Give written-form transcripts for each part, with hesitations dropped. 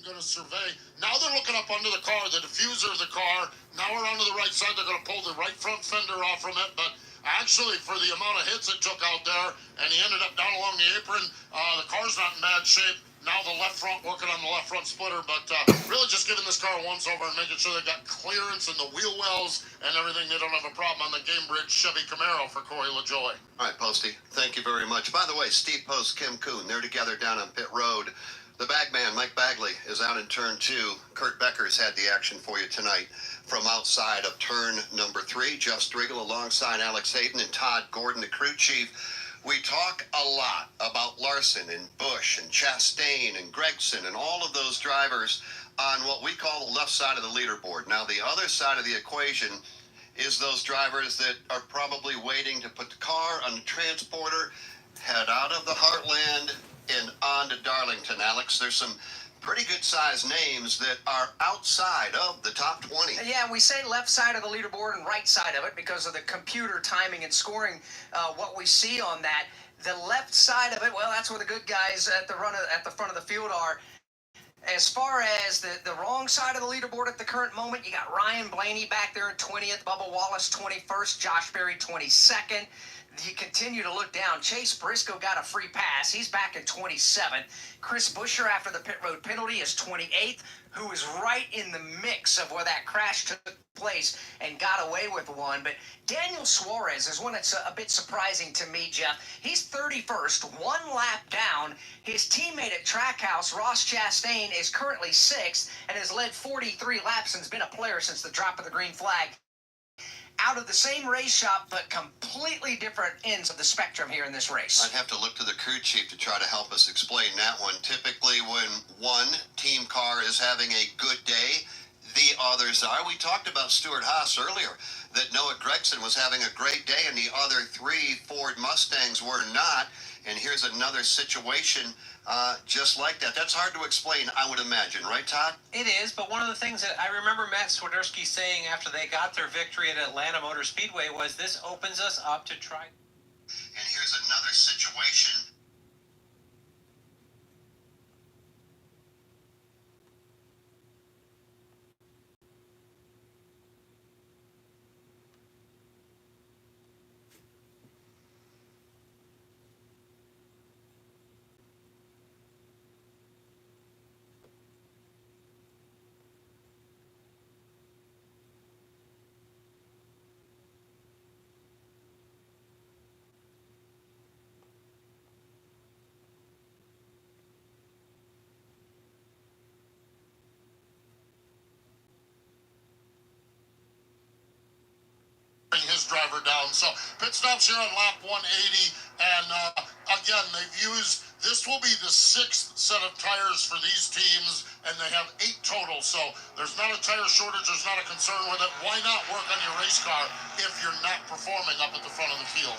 going to survey. Now they're looking up under the car, the diffuser of the car. Now we're onto the right side. They're going to pull the right front fender off from it. But actually, for the amount of hits it took out there, and he ended up down along the apron, the car's not in bad shape. Now the left front, working on the left front splitter, but really just giving this car a once-over and making sure they got clearance in the wheel wells and everything. They don't have a problem on the Gamebridge Chevy Camaro for Corey LaJoy. All right, Posty, thank you very much. By the way, Steve Post, Kim Kuhn, they're together down on pit road. The bagman, Mike Bagley, is out in turn 2. Kurt Becker's had the action for you tonight from outside of turn number 3. Jeff Striegel alongside Alex Hayden and Todd Gordon, the crew chief. We talk a lot about Larson and Busch and Chastain and Gregson and all of those drivers on what we call the left side of the leaderboard. Now, the other side of the equation is those drivers that are probably waiting to put the car on the transporter, head out of the heartland, and on to Darlington. Alex, there's some pretty good-sized names that are outside of the top 20. Yeah, we say left side of the leaderboard and right side of it because of the computer timing and scoring. What we see on that, the left side of it, well, that's where the good guys at the front of the field are. As far as the wrong side of the leaderboard at the current moment, you got Ryan Blaney back there in 20th, Bubba Wallace 21st, Josh Berry 22nd. You continue to look down. Chase Briscoe got a free pass. He's back in 27th. Chris Buescher, after the pit road penalty, is 28th, who is right in the mix of where that crash took place and got away with one. But Daniel Suarez is one that's a bit surprising to me, Jeff. He's 31st, one lap down. His teammate at Trackhouse, Ross Chastain, is currently 6th and has led 43 laps and has been a player since the drop of the green flag. Out of the same race shop, but completely different ends of the spectrum here in this race. I'd have to look to the crew chief to try to help us explain that one. Typically, when one team car is having a good day, the others are. We talked about Stuart Haas earlier, that Noah Gregson was having a great day, and the other 3 Ford Mustangs were not. And here's another situation just like that. That's hard to explain, I would imagine. Right, Todd? It is, but one of the things that I remember Matt Swiderski saying after they got their victory at Atlanta Motor Speedway was this opens us up to try. And here's another situation. His driver down. So pit stops here on lap 180, and again, they've used, this will be the 6th set of tires for these teams, and they have 8 total, so there's not a tire shortage, there's not a concern with it. Why not work on your race car if you're not performing up at the front of the field?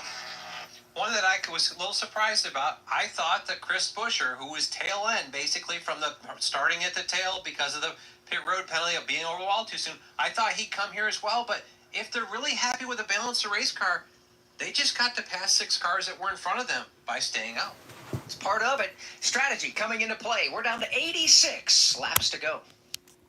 One that I was a little surprised about, I thought that Chris Buescher, who was tail end, basically from the starting at the tail because of the pit road penalty of being over the wall too soon, I thought he'd come here as well, but if they're really happy with the balance of race car, they just got to pass 6 cars that were in front of them by staying out. It's part of it. Strategy coming into play. We're down to 86 laps to go.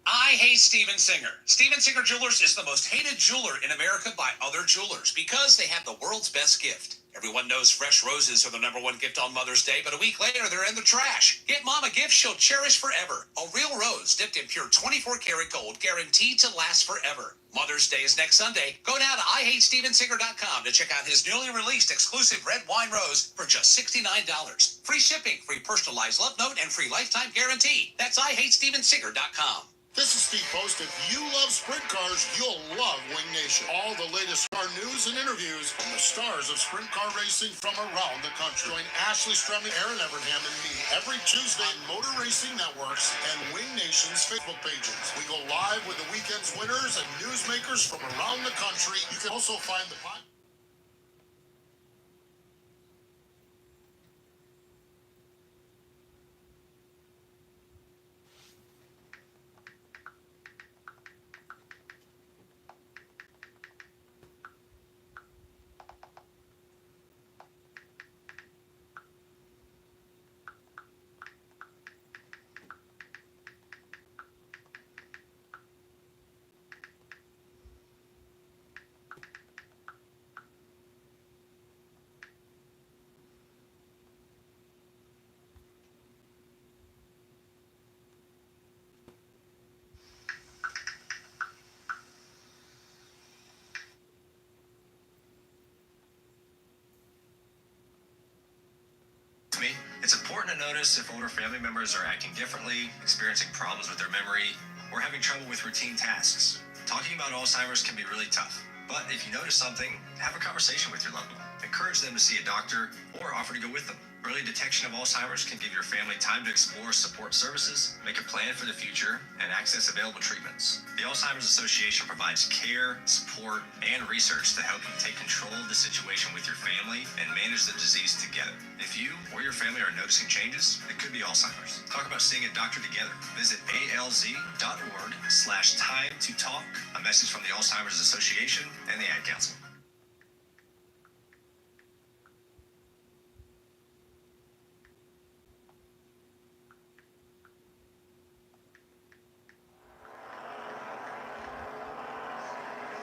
I hate Steven Singer. Steven Singer Jewelers is the most hated jeweler in America by other jewelers because they have the world's best gift. Everyone knows fresh roses are the #1 gift on Mother's Day, but a week later, they're in the trash. Get Mom a gift she'll cherish forever. A real rose dipped in pure 24-karat gold, guaranteed to last forever. Mother's Day is next Sunday. Go now to IHateStevenSinger.com to check out his newly released exclusive red wine rose for just $69. Free shipping, free personalized love note, and free lifetime guarantee. That's IHateStevenSinger.com. This is Steve Post. If you love sprint cars, you'll love Wing Nation. All the latest car news and interviews from the stars of sprint car racing from around the country. Join Ashley Stremming, Aaron Evernham, and me every Tuesday on Motor Racing Networks and Wing Nation's Facebook pages. We go live with the weekend's winners and newsmakers from around the country. You can also find the podcast. It's important to notice if older family members are acting differently, experiencing problems with their memory, or having trouble with routine tasks. Talking about Alzheimer's can be really tough, but if you notice something, have a conversation with your loved one. Encourage them to see a doctor or offer to go with them. Early detection of Alzheimer's can give your family time to explore support services, make a plan for the future, and access available treatments. The Alzheimer's Association provides care, support, and research to help you take control of the situation with your family and manage the disease together. If you or your family are noticing changes, it could be Alzheimer's. Talk about seeing a doctor together. Visit alz.org/time to talk. A message from the Alzheimer's Association and the Ad Council.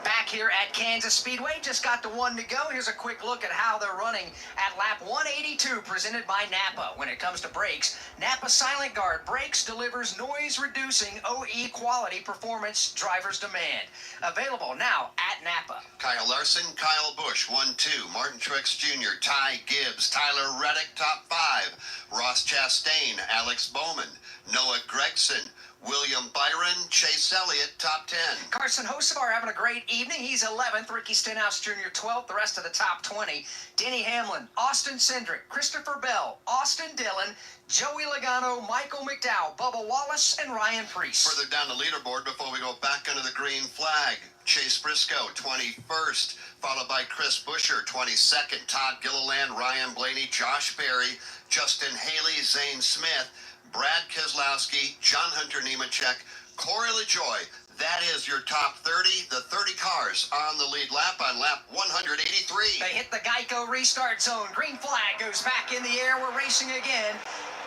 Back here at Kansas Speedway, just got the one to go. Here's a quick look at how they're running at lap 182, presented by Napa. When it comes to brakes, Napa Silent Guard Brakes delivers noise-reducing OE quality performance drivers demand. Available now at Napa. Kyle Larson, Kyle Busch, 1-2. Martin Truex Jr., Ty Gibbs, Tyler Reddick, top 5. Ross Chastain, Alex Bowman, Noah Gregson, William Byron, Chase Elliott, top 10. Carson Hocevar having a great evening. He's 11th. Ricky Stenhouse Jr., 12th. The rest of the top 20. Denny Hamlin, Austin Cindric, Christopher Bell, Austin Dillon, Joey Logano, Michael McDowell, Bubba Wallace, and Ryan Preece. Further down the leaderboard before we go back under the green flag, Chase Briscoe, 21st, followed by Chris Buescher, 22nd, Todd Gilliland, Ryan Blaney, Josh Berry, Justin Haley, Zane Smith, Brad Keselowski, John Hunter Nemechek, Corey LaJoie. That is your top 30, the 30 cars on the lead lap on lap 183. They hit the Geico restart zone. Green flag goes back in the air. We're racing again.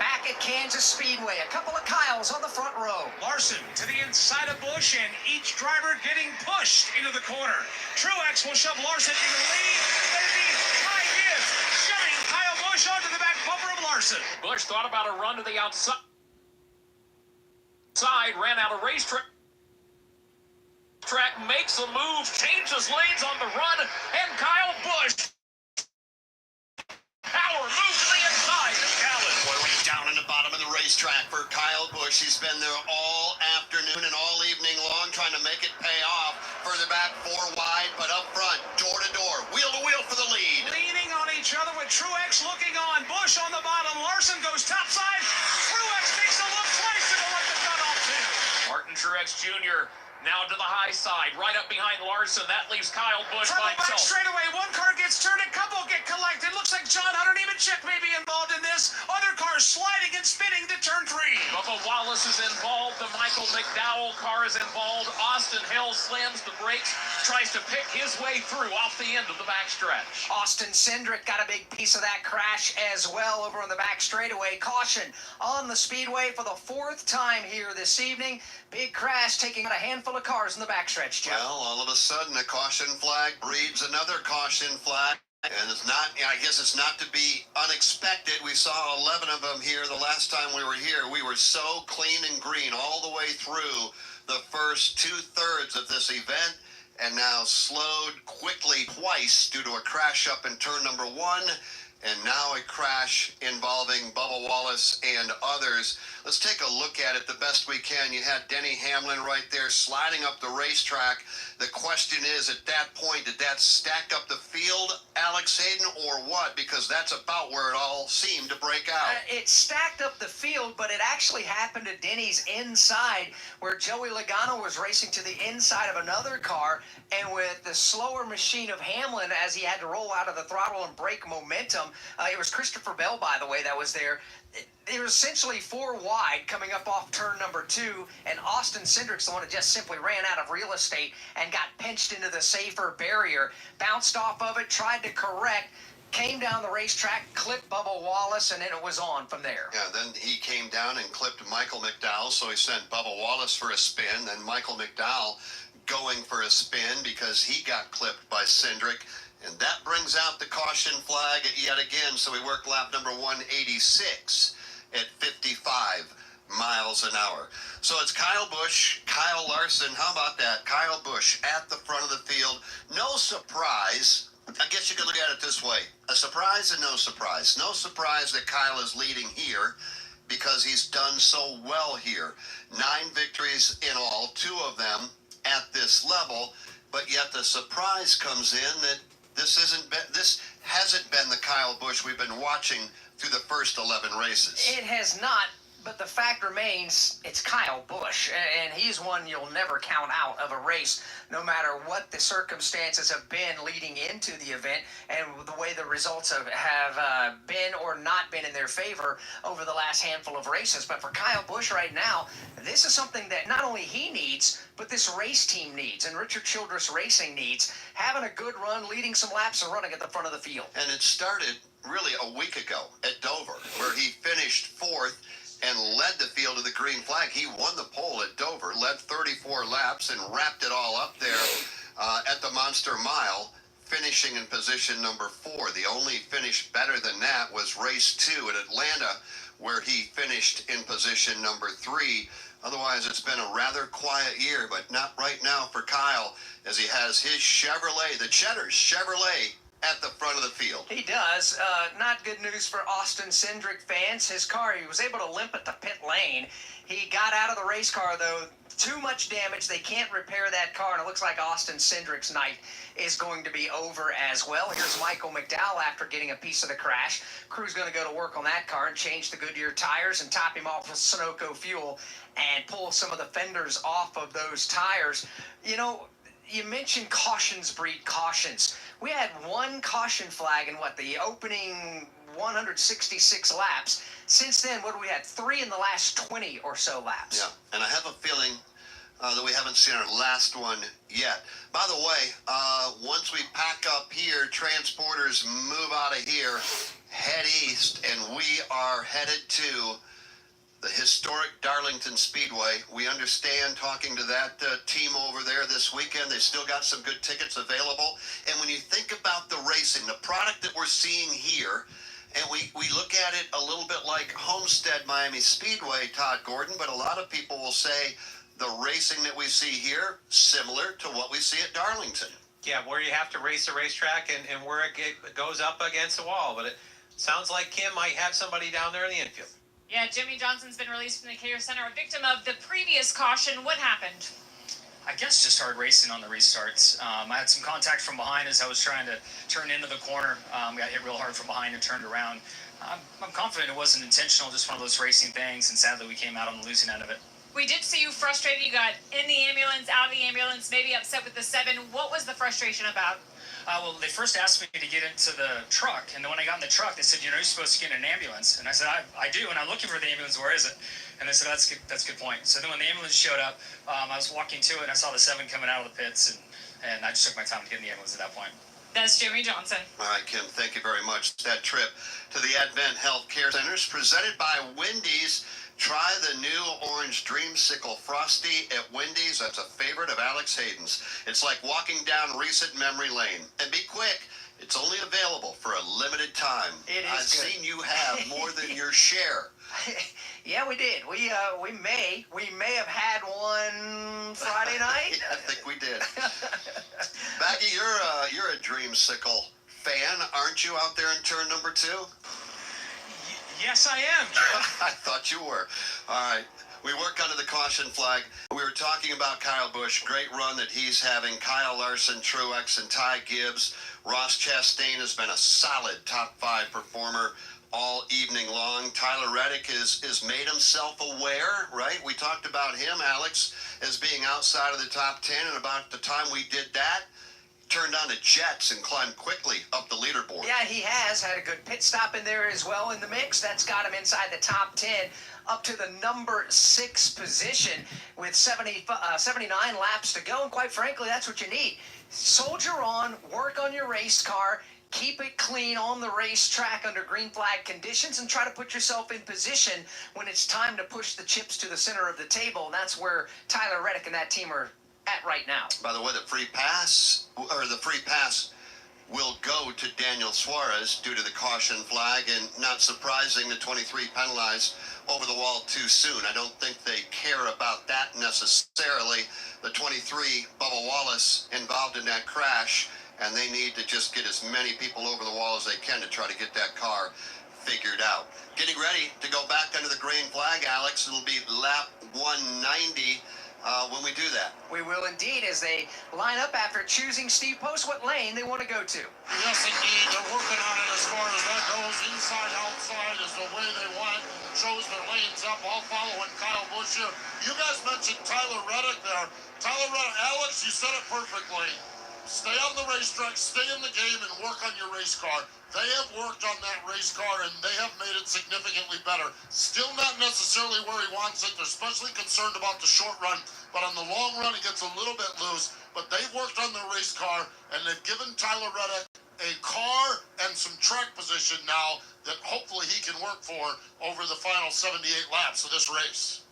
Back at Kansas Speedway. A couple of Kyles on the front row. Larson to the inside of Busch, and each driver getting pushed into the corner. Truex will shove Larson into the lead. There's the Ty Gibbs shoving Kyle Busch onto the back bumper of Larson. Busch thought about a run to the outside, ran out of racetrack, makes a move, changes lanes on the run, and Kyle Busch power move to the inside. We're way down in the bottom of the racetrack for Kyle Busch. He's been there all afternoon and all evening long trying to make it pay off. Further back, 4 wide, but up front, door to door, wheel to wheel for the lead. Leaning on each other with Truex looking on. Busch on the bottom. Larson goes topside. Truex takes a look twice to go let the gun off too. Martin Truex Jr. now to the high side, right up behind Larson. That leaves Kyle Busch by Trouble back himself. straight away. One car gets turned, a couple get collected. Looks like John Hunter Nemechek may be involved in this. Other cars sliding and spinning to turn 3. Bubba Wallace is involved. The Michael McDowell car is involved. Austin Hill slams the brakes, tries to pick his way through off the end of the backstretch. Austin Cindric got a big piece of that crash as well over on the back straightaway. Caution on the speedway for the 4th time here this evening. Big crash taking out a handful of cars in the backstretch, Jeff. Well, all of a sudden, a caution flag breeds another caution flag. And it's not, I guess it's not to be unexpected. We saw 11 of them here the last time we were here. We were so clean and green all the way through the first 2/3 of this event, and now slowed quickly twice due to a crash up in turn number 1, and now a crash involving Bubba Wallace and others. Let's take a look at it the best we can. You had Denny Hamlin right there sliding up the racetrack. The question is, at that point, did that stack up the field, Alex Hayden, or what? Because that's about where it all seemed to break out. It stacked up the field, but it actually happened to Denny's inside, where Joey Logano was racing to the inside of another car, and with the slower machine of Hamlin, as he had to roll out of the throttle and break momentum, it was Christopher Bell, by the way, that was there. It was essentially 4 wide coming up off turn number 2, and Austin Cindric's the one that just simply ran out of real estate and got pinched into the safer barrier, bounced off of it, tried to correct, came down the racetrack, clipped Bubba Wallace, and then it was on from there. Yeah, then he came down and clipped Michael McDowell, so he sent Bubba Wallace for a spin, then Michael McDowell going for a spin because he got clipped by Cindric. And that brings out the caution flag yet again. So we work lap number 186 at 55 miles an hour. So it's Kyle Busch, Kyle Larson. How about that? Kyle Busch at the front of the field. No surprise I guess you could look at it this way. A surprise and no surprise. No surprise that Kyle is leading here because he's done so well here. 9 victories in all, 2 of them at this level, but yet the surprise comes in that this hasn't been the Kyle Busch we've been watching through the first 11 races. It has not, but the fact remains, it's Kyle Busch, and he's one you'll never count out of a race, no matter what the circumstances have been leading into the event and the way the results have been or not been in their favor over the last handful of races. But for Kyle Busch right now, this is something that not only he needs, but this race team needs, and Richard Childress Racing needs, having a good run, leading some laps and running at the front of the field. And it started really a week ago at Dover, where he finished 4th and led the field to the green flag. He won the pole at Dover, led 34 laps, and wrapped it all up there at the Monster Mile, finishing in position number 4. The only finish better than that was race 2 at Atlanta, where he finished in position number 3. Otherwise, it's been a rather quiet year, but not right now for Kyle, as he has his Chevrolet, the Cheddar's Chevrolet, at the front of the field. He does. Not good news for Austin Cindric fans. His car, he was able to limp at the pit lane. He got out of the race car, though. Too much damage. They can't repair that car, and it looks like Austin Cindric's night is going to be over as well. Here's Michael McDowell after getting a piece of the crash. Crew's going to go to work on that car and change the Goodyear tires and top him off with Sunoco fuel and pull some of the fenders off of those tires. You know, you mentioned cautions breed cautions. We had 1 caution flag in the opening 166 laps. Since then, what do we had? 3 in the last 20 or so laps. Yeah, and I have a feeling that we haven't seen our last one yet. By the way, once we pack up here, transporters move out of here, head east, and we are headed to the historic Darlington Speedway. We understand, talking to that team over there this weekend, they've still got some good tickets available. And when you think about the racing, the product that we're seeing here, and we look at it a little bit like Homestead Miami Speedway, Todd Gordon, but a lot of people will say the racing that we see here, similar to what we see at Darlington. Yeah, where you have to race the racetrack and where it goes up against the wall. But it sounds like Kim might have somebody down there in the infield. Yeah, Jimmy Johnson's been released from the Care Center, a victim of the previous caution. What happened? I guess just started racing on the restarts. I had some contact from behind as I was trying to turn into the corner. Got hit real hard from behind and turned around. I'm confident it wasn't intentional, just one of those racing things, and sadly we came out on the losing end of it. We did see you frustrated. You got in the ambulance, out of the ambulance, maybe upset with the 7. What was the frustration about? Well, they first asked me to get into the truck, and then when I got in the truck, they said, "You know, you're supposed to get in an ambulance." And I said, I do, and I'm looking for the ambulance. Where is it? And they said, that's a good point. So then when the ambulance showed up, I was walking to it, and I saw the 7 coming out of the pits, and I just took my time to get in the ambulance at that point. That's Jimmy Johnson. All right, Kim, thank you very much. That trip to the Advent Health Care Centers, presented by Wendy's. Try the new orange Dreamsicle Frosty at Wendy's. That's a favorite of Alex Hayden's. It's like walking down recent memory lane. And be quick, it's only available for a limited time. I've seen you have more than your share. Yeah, we did. We may have had one Friday night. Yeah, I think we did. Baggy, you're a Dreamsicle fan, aren't you, out there in turn number 2? Yes, I am, Joe. I thought you were. All right. We work under the caution flag. We were talking about Kyle Busch. Great run that he's having. Kyle Larson, Truex, and Ty Gibbs. Ross Chastain has been a solid top 5 performer all evening long. Tyler Reddick is made himself aware, right? We talked about him, Alex, as being outside of the top 10, and about the time we did that, turned on the jets and climbed quickly up the leaderboard. Yeah, he has had a good pit stop in there as well in the mix. That's got him inside the top 10, up to the number 6 position with 79 laps to go. And quite frankly, that's what you need. Soldier on, work on your race car, keep it clean on the racetrack under green flag conditions, and try to put yourself in position when it's time to push the chips to the center of the table. And that's where Tyler Reddick and that team are at right now. By the way, the free pass will go to Daniel Suarez due to the caution flag, and not surprising, the 23 penalized over the wall too soon. I don't think they care about that necessarily. The 23, Bubba Wallace, involved in that crash, and they need to just get as many people over the wall as they can to try to get that car figured out. Getting ready to go back under the green flag, Alex. It'll be lap 190 when we do that. We will indeed, as they line up after choosing Steve Post what lane they want to go to. Yes, indeed. They're working on it as far as that goes. Inside, outside is the way they want. Shows their lanes up, all following Kyle Busch here. You guys mentioned Tyler Reddick there. Tyler Reddick, Alex, you said it perfectly. Stay on the racetrack, stay in the game, and work on your race car. They have worked on that race car, and they have made it significantly better. Still not necessarily where he wants it. They're especially concerned about the short run, but on the long run, it gets a little bit loose. But they've worked on their race car, and they've given Tyler Reddick a car and some track position now that hopefully he can work for over the final 78 laps of this race.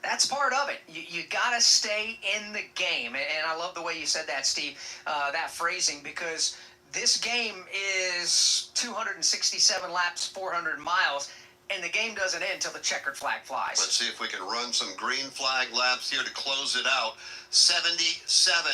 That's part of it. You got to stay in the game. And I love the way you said that, Steve, that phrasing, because this game is 267 laps, 400 miles, and the game doesn't end until the checkered flag flies. Let's see if we can run some green flag laps here to close it out. 77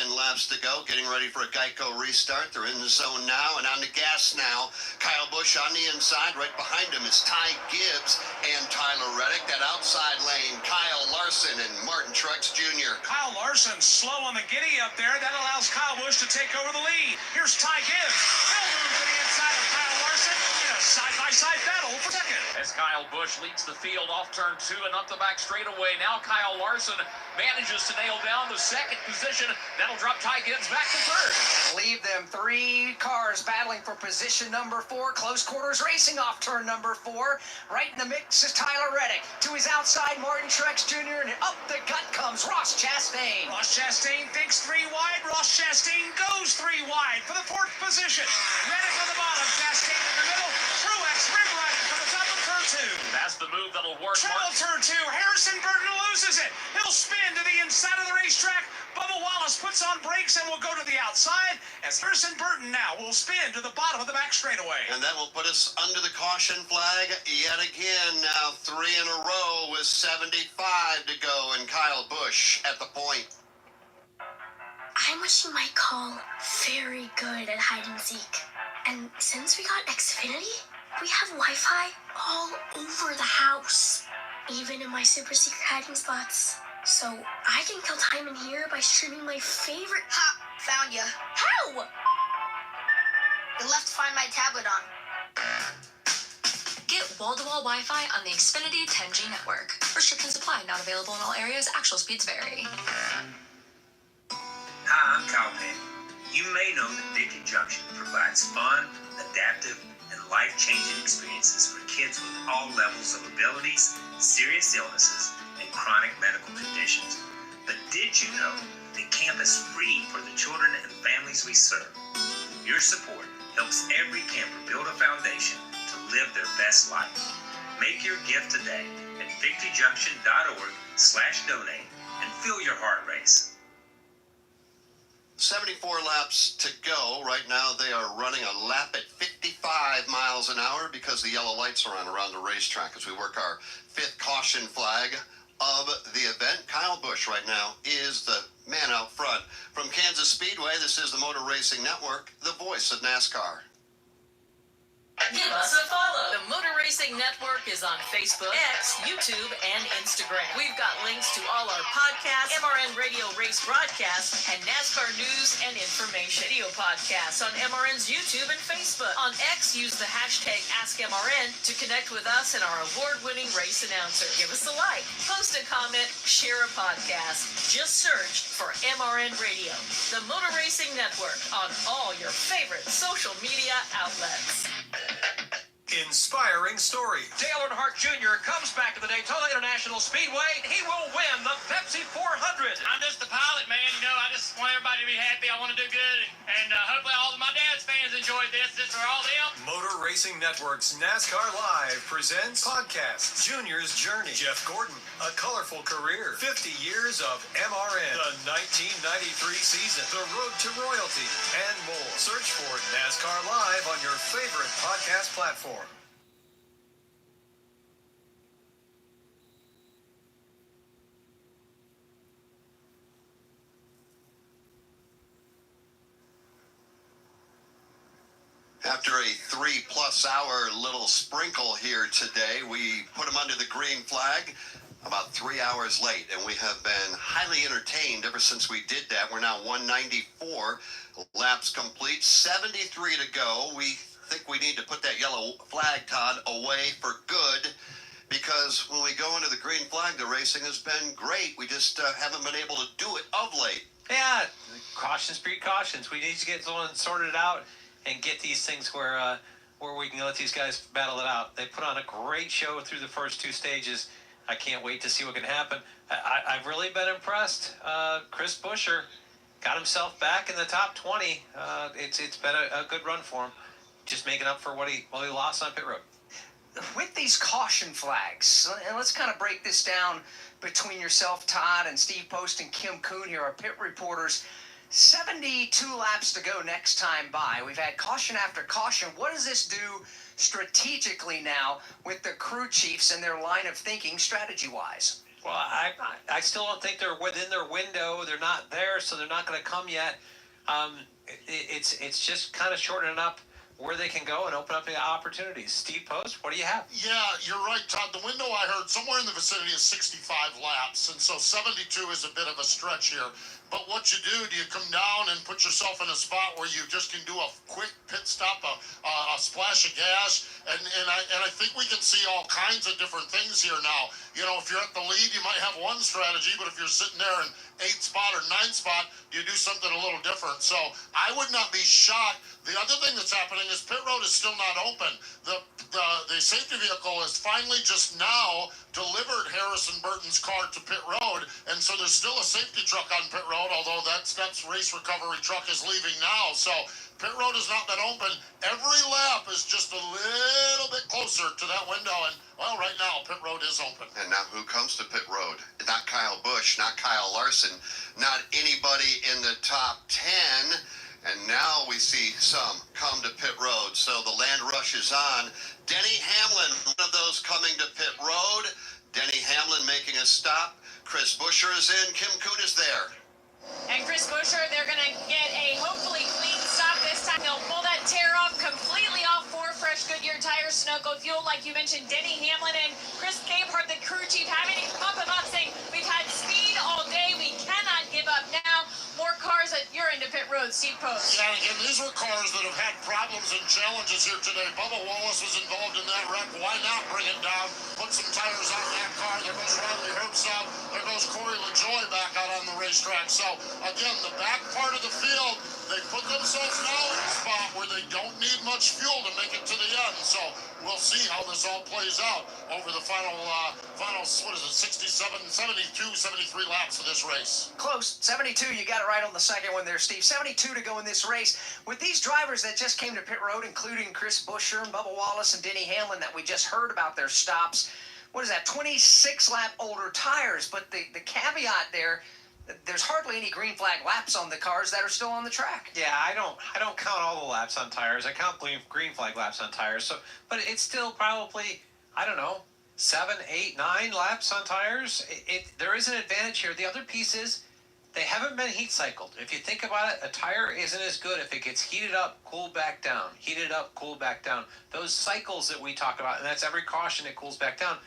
laps to go, getting ready for a Geico restart. They're in the zone now and on the gas now. Kyle Busch on the inside. Right behind him is Ty Gibbs and Tyler Reddick. That outside lane, Kyle Larson and Martin Truex Jr. Kyle Larson slow on the giddy up there. That allows Kyle Busch to take over the lead. Here's Ty Gibbs. He'll move to the inside of Kyle Larson in a side-by-side battle for second. As Kyle Busch leads the field off turn 2 and up the back straightaway. Now Kyle Larson manages to nail down the second position. That'll drop Ty Gibbs back to third. Leave them 3 cars battling for position number 4. Close quarters racing off turn number 4. Right in the mix is Tyler Reddick. To his outside, Martin Truex Jr. And up the gut comes Ross Chastain. Ross Chastain thinks 3 wide. Ross Chastain goes 3 wide for the 4th position. Reddick on the bottom. Chastain in the middle. Truex rim riding for the top of turn 2. That's the move that'll work. Trouble turn 2. Harrison Burton loses it. He'll spin to the inside of the racetrack. Bubba Wallace puts on brakes and will go to the outside as Harrison Burton now will spin to the bottom of the back straightaway. And that will put us under the caution flag yet again. Now 3 in a row with 75 to go, and Kyle Busch at the point. I'm what you might call very good at hide and seek. And since we got Xfinity, we have Wi-Fi all over the house, even in my super secret hiding spots. So I can kill time in here by streaming my favorite. Ha! Found ya. How? You left to find my tablet on. Get wall-to-wall Wi-Fi on the Xfinity 10G network. Restrictions apply. Not available in all areas. Actual speeds vary. Hi, I'm Kyle Penn. You may know that Victory Junction provides fun, adaptive, and life-changing experiences for kids with all levels of abilities, serious illnesses, and chronic medical conditions. But did you know that camp is free for the children and families we serve? Your support helps every camper build a foundation to live their best life. Make your gift today at victoryjunction.org/donate and feel your heart race. 74 laps to go. Right now they are running a lap at 55 miles an hour because the yellow lights are on around the racetrack as we work our 5th caution flag of the event. Kyle Busch right now is the man out front. From Kansas Speedway, this is the Motor Racing Network, the voice of NASCAR. Give us a follow. The Motor Racing Network is on Facebook, X, YouTube, and Instagram. We've got links to all our podcasts, MRN Radio Race broadcasts, and NASCAR news and information video podcasts on MRN's YouTube and Facebook. On X, use the hashtag AskMRN to connect with us and our award-winning race announcer. Give us a like, post a comment, share a podcast. Just search for MRN Radio. The Motor Racing Network on all your favorite social media outlets. Inspiring story. Dale Earnhardt Jr. comes back to the Daytona International Speedway. He will win the Pepsi 400. I'm just the pilot, man. You know, I just want everybody to be happy. I want to do good. And hopefully all of my dad's fans enjoyed this. This is for all them. Motor Racing Network's NASCAR Live presents podcast Junior's Journey. Jeff Gordon, a colorful career. 50 years of MRN. The 1993 season. The Road to Royalty. And more. Search for NASCAR Live on your favorite podcast platform. After a 3+ hour little sprinkle here today, we put them under the green flag about 3 hours late, and we have been highly entertained ever since we did that. We're now 194 laps complete, 73 to go. We think we need to put that yellow flag, Todd, away for good, because when we go into the green flag, the racing has been great. We just haven't been able to do it of late. Yeah, cautions breed cautions. We need to get someone sorted out and get these things where we can let these guys battle it out. They put on a great show through the first two stages. I can't wait to see what can happen. I've really been impressed. Chris Buescher got himself back in the top 20. It's been a good run for him, just making up for what he lost on pit road. With these caution flags, and let's kind of break this down between yourself, Todd, and Steve Post and Kim Kuhn here, our pit reporters. 72 laps to go next time by. We've had caution after caution. What does this do strategically now with the crew chiefs and their line of thinking strategy-wise? Well, I still don't think they're within their window. They're not there, so they're not going to come yet. It's just kind of shortening up where they can go and open up the opportunities. Steve Post, what do you have? Yeah, you're right, Todd. The window I heard somewhere in the vicinity of 65 laps, and so 72 is a bit of a stretch here. But what you do you come down and put yourself in a spot where you just can do a quick pit stop, a splash of gas, and I think we can see all kinds of different things here now. You know, if you're at the lead, you might have one strategy, but if you're sitting there in 8th spot or 9th spot, you do something a little different. So I would not be shocked. The other thing that's happening is pit road is still not open. The safety vehicle has finally just now delivered Harrison Burton's car to pit road, and so there's still a safety truck on pit road, although that race recovery truck is leaving now. So pit road has not been open. Every lap is just a little bit closer to that window, and well, right now pit road is open. And now who comes to pit road? Not Kyle Busch, not Kyle Larson, not anybody in the top 10. And now we see some come to pit road. So the land rush is on. Denny Hamlin, one of those coming to pit road. Denny Hamlin making a stop. Chris Buescher is in. Kim Kuhn is there. And Chris Buescher, they're going to get a hopefully clean stop this time. They'll pull that tear off completely off 4 fresh Goodyear tires, Sunoco fuel, like you mentioned. Denny Hamlin and Chris Gabehart, the crew chief, having to pump him up, saying, we've had speed all day. We cannot give up now. More cars at your end of pit road, Steve Post. Yeah, and these were cars that have had problems and challenges here today. Bubba Wallace was involved in that wreck. Why not bring it down? Put some tires on that car. There goes Riley Herbst. There goes Corey LaJoie back out on the racetrack. So, again, the back part of the field, they put themselves now in a spot where they don't need much fuel to make it to the end. So we'll see how this all plays out over the final what is it, 67, 72, 73 laps of this race. Close. 72, you got it right on the second one there, Steve. 72 to go in this race. With these drivers that just came to pit road, including Chris Buescher and Bubba Wallace and Denny Hamlin that we just heard about their stops, what is that, 26-lap older tires. But the caveat there, there's hardly any green flag laps on the cars that are still on the track. Yeah, I don't count all the laps on tires. I count green flag laps on tires. So, but it's still probably, I don't know, 7, 8, 9 laps on tires. There is an advantage here. The other piece is they haven't been heat cycled. If you think about it, a tire isn't as good if it gets heated up, cooled back down, heated up, cooled back down. Those cycles that we talk about, and that's every caution it cools back down,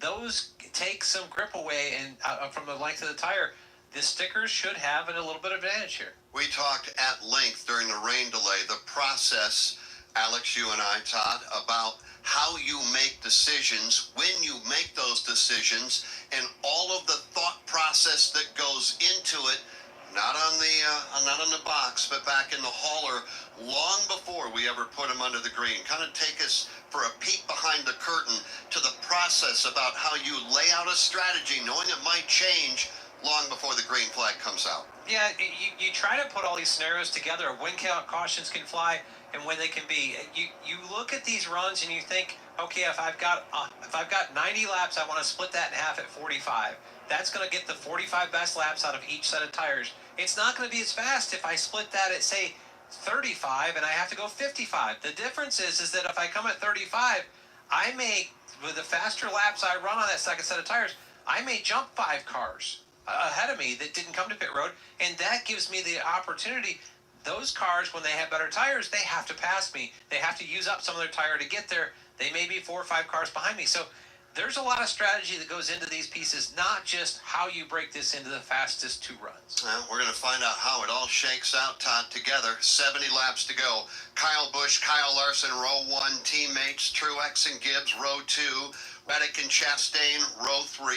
those take some grip away and from the length of the tire. The stickers should have a little bit of advantage here. We talked at length during the rain delay, the process, Alex, you and I, Todd, about how you make decisions, when you make those decisions, and all of the thought process that goes into it, not on the box, but back in the hauler, long before we ever put them under the green. Kind of take us for a peek behind the curtain to the process about how you lay out a strategy, knowing it might change long before the green flag comes out. Yeah, you try to put all these scenarios together of when cautions can fly and when they can be. You look at these runs and you think, okay, if I've got 90 laps, I want to split that in half at 45. That's going to get the 45 best laps out of each set of tires. It's not going to be as fast if I split that at, say, 35 and I have to go 55. The difference is that if I come at 35, I may, with the faster laps I run on that second set of tires, I may jump 5 cars ahead of me that didn't come to pit road, and that gives me the opportunity. those cars, when they have better tires, they have to pass me. They have to use up some of their tire to get there. They may be 4 or 5 cars behind me. So there's a lot of strategy that goes into these pieces, not just how you break this into the fastest 2 runs. Well, we're going to find out how it all shakes out, Todd, together. 70 laps to go. Kyle Busch, Kyle Larson, row 1. Teammates, Truex and Gibbs, row 2. Reddick and Chastain, row 3.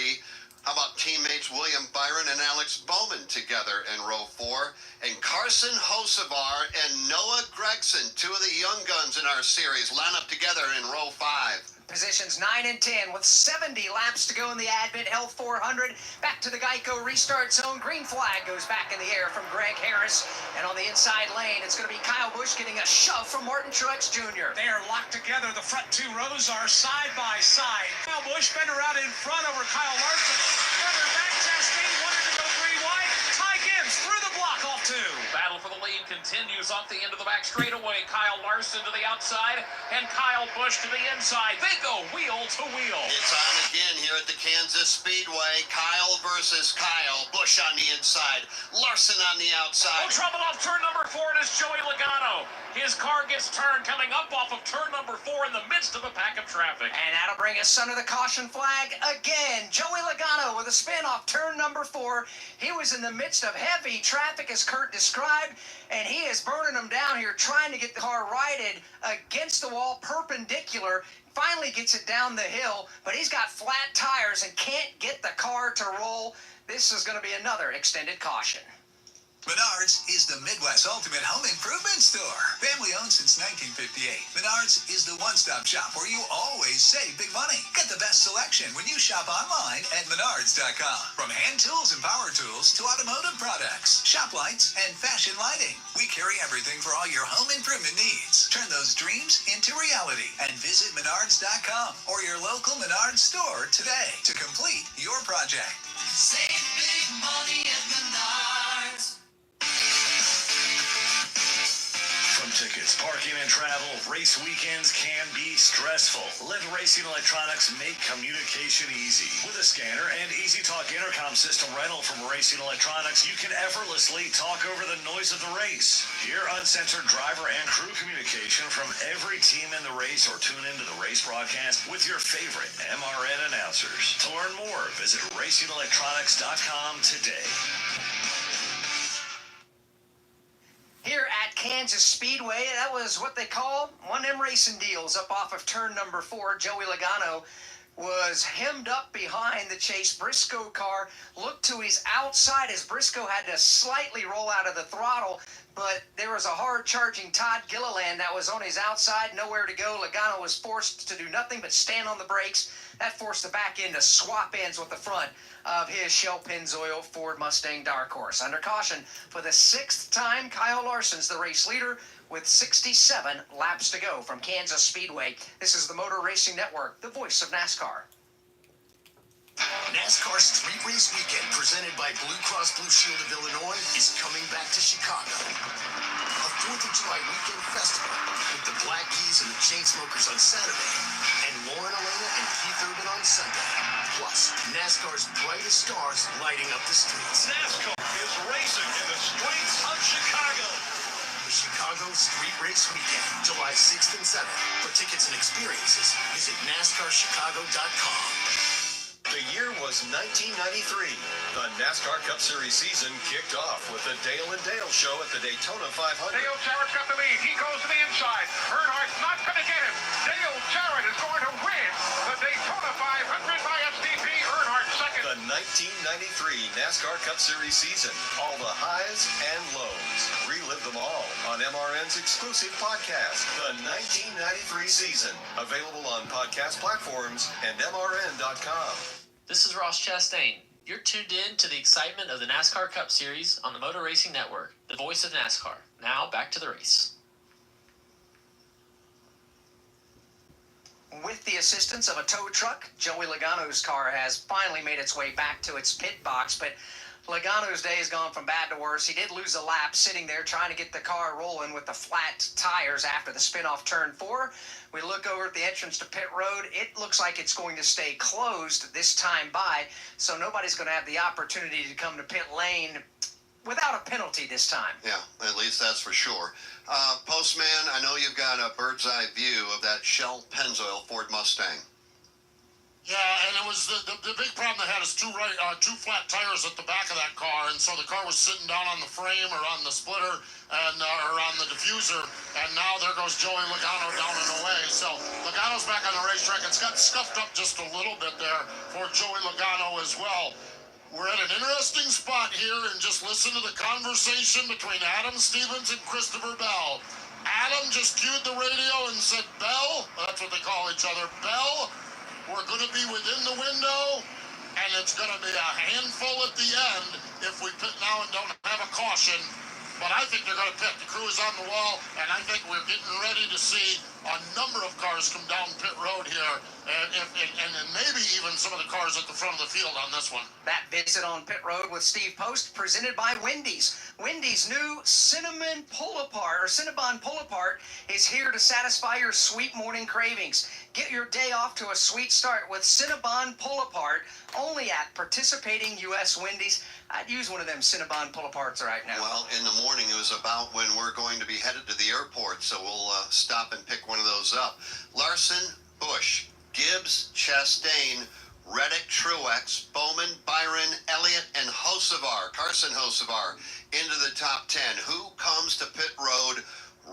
How about teammates William Byron and Alex Bowman together in row 4? And Carson Hocevar and Noah Gregson, 2 of the young guns in our series, line up together in row 5. Positions 9 and 10 with 70 laps to go in the Advent Health 400. Back to the Geico restart zone. Green flag goes back in the air from Greg Harris. And on the inside lane, it's going to be Kyle Busch getting a shove from Martin Truex Jr. They are locked together. The front 2 rows are side by side. Kyle Busch fender out in front over Kyle Larson. Further back, Chastain wanted to go 3 wide. Ty Gibbs through the block off 2. Battle for the lead continues off the end of the back straightaway. Kyle Larson to the outside and Kyle Busch to the inside. They go wheel to wheel. It's on again here at the Kansas Speedway. Kyle versus Kyle. Busch on the inside. Larson on the outside. Oh, trouble off turn number 4, and it's Joey Logano. His car gets turned coming up off of turn number 4 in the midst of a pack of traffic. And that'll bring us under the caution flag again. Joey Logano with a spin off turn number 4. He was in the midst of heavy traffic, as Kurt described, and he is burning them down here, trying to get the car righted against the wall, perpendicular. Finally gets it down the hill, but he's got flat tires and can't get the car to roll. This is going to be another extended caution. Menards is the Midwest ultimate home improvement store. Family owned since 1958. Menards is the one-stop shop where you always save big money. Get the best selection when you shop online at Menards.com. From hand tools and power tools to automotive products, shop lights, and fashion lighting. We carry everything for all your home improvement needs. Turn those dreams into reality and visit Menards.com or your local Menards store today to complete your project. Save big money at Menards. From tickets, parking, and travel, race weekends can be stressful. Let Racing Electronics make communication easy. With a scanner and Easy Talk intercom system rental from Racing Electronics, you can effortlessly talk over the noise of the race. Hear uncensored driver and crew communication from every team in the race, or tune into the race broadcast with your favorite MRN announcers. To learn more, visit RacingElectronics.com today. Here at Kansas Speedway, that was what they call one of them racing deals up off of turn number 4. Joey Logano was hemmed up behind the Chase Briscoe car, looked to his outside as Briscoe had to slightly roll out of the throttle, but there was a hard-charging Todd Gilliland that was on his outside, nowhere to go. Logano was forced to do nothing but stand on the brakes. That forced the back end to swap ends with the front of his Shell Pennzoil Ford Mustang Dark Horse. Under caution for the 6th time, Kyle Larson's the race leader with 67 laps to go from Kansas Speedway. This is the Motor Racing Network, the voice of NASCAR. NASCAR Street Race Weekend, presented by Blue Cross Blue Shield of Illinois, is coming back to Chicago. A 4th of July weekend festival with the Black Keys and the Chainsmokers on Saturday, and Lauren Elena and Keith Urban on Sunday. Plus, NASCAR's brightest stars lighting up the streets. NASCAR is racing in the streets of Chicago. The Chicago Street Race Weekend, July 6th and 7th. For tickets and experiences, visit NASCARChicago.com. The year was 1993. The NASCAR Cup Series season kicked off with the Dale and Dale show at the Daytona 500. Dale Jarrett's got the lead. He goes to the inside. Earnhardt's not going to get him. Dale Jarrett is going to win the Daytona 500 by SDP. Earnhardt second. The 1993 NASCAR Cup Series season. All the highs and lows. Relive them all on MRN's exclusive podcast, The 1993 Season. Available on podcast platforms and MRN.com. This is Ross Chastain. You're tuned in to the excitement of the NASCAR Cup Series on the Motor Racing Network, the voice of NASCAR. Now, back to the race. With the assistance of a tow truck, Joey Logano's car has finally made its way back to its pit box, but Logano's day has gone from bad to worse. He did lose a lap sitting there trying to get the car rolling with the flat tires after the spin-off turn 4. We look over at the entrance to pit road. It looks like it's going to stay closed this time by, so nobody's going to have the opportunity to come to pit lane without a penalty this time. Yeah, at least that's for sure. Postman, I know you've got a bird's eye view of that Shell Pennzoil Ford Mustang. Yeah, and it was the big problem they had is two flat tires at the back of that car, and so the car was sitting down on the frame or on the splitter and or on the diffuser, and now there goes Joey Logano down and away. So Logano's back on the racetrack. It's got scuffed up just a little bit there for Joey Logano as well. We're at an interesting spot here, and just listen to the conversation between Adam Stevens and Christopher Bell. Adam just cued the radio and said, Bell, that's what they call each other, Bell, we're going to be within the window, and it's going to be a handful at the end if we pit now and don't have a caution. But I think they're going to pit. The crew is on the wall, and I think we're getting ready to see a number of cars come down pit road here, and maybe even some of the cars at the front of the field on this one. That visit on pit road with Steve Post, presented by Wendy's. Wendy's new Cinnabon Pull-Apart is here to satisfy your sweet morning cravings. Get your day off to a sweet start with Cinnabon Pull-Apart, only at participating U.S. Wendy's. I'd use one of them Cinnabon Pull-Aparts right now. Well, in the morning it was about when we're going to be headed to the airport, so we'll stop and pick one of those up. Larson, Busch, Gibbs, Chastain, Reddick, Truex, Bowman, Byron, Elliott, and Carson Hocevar into the top 10. Who comes to pit road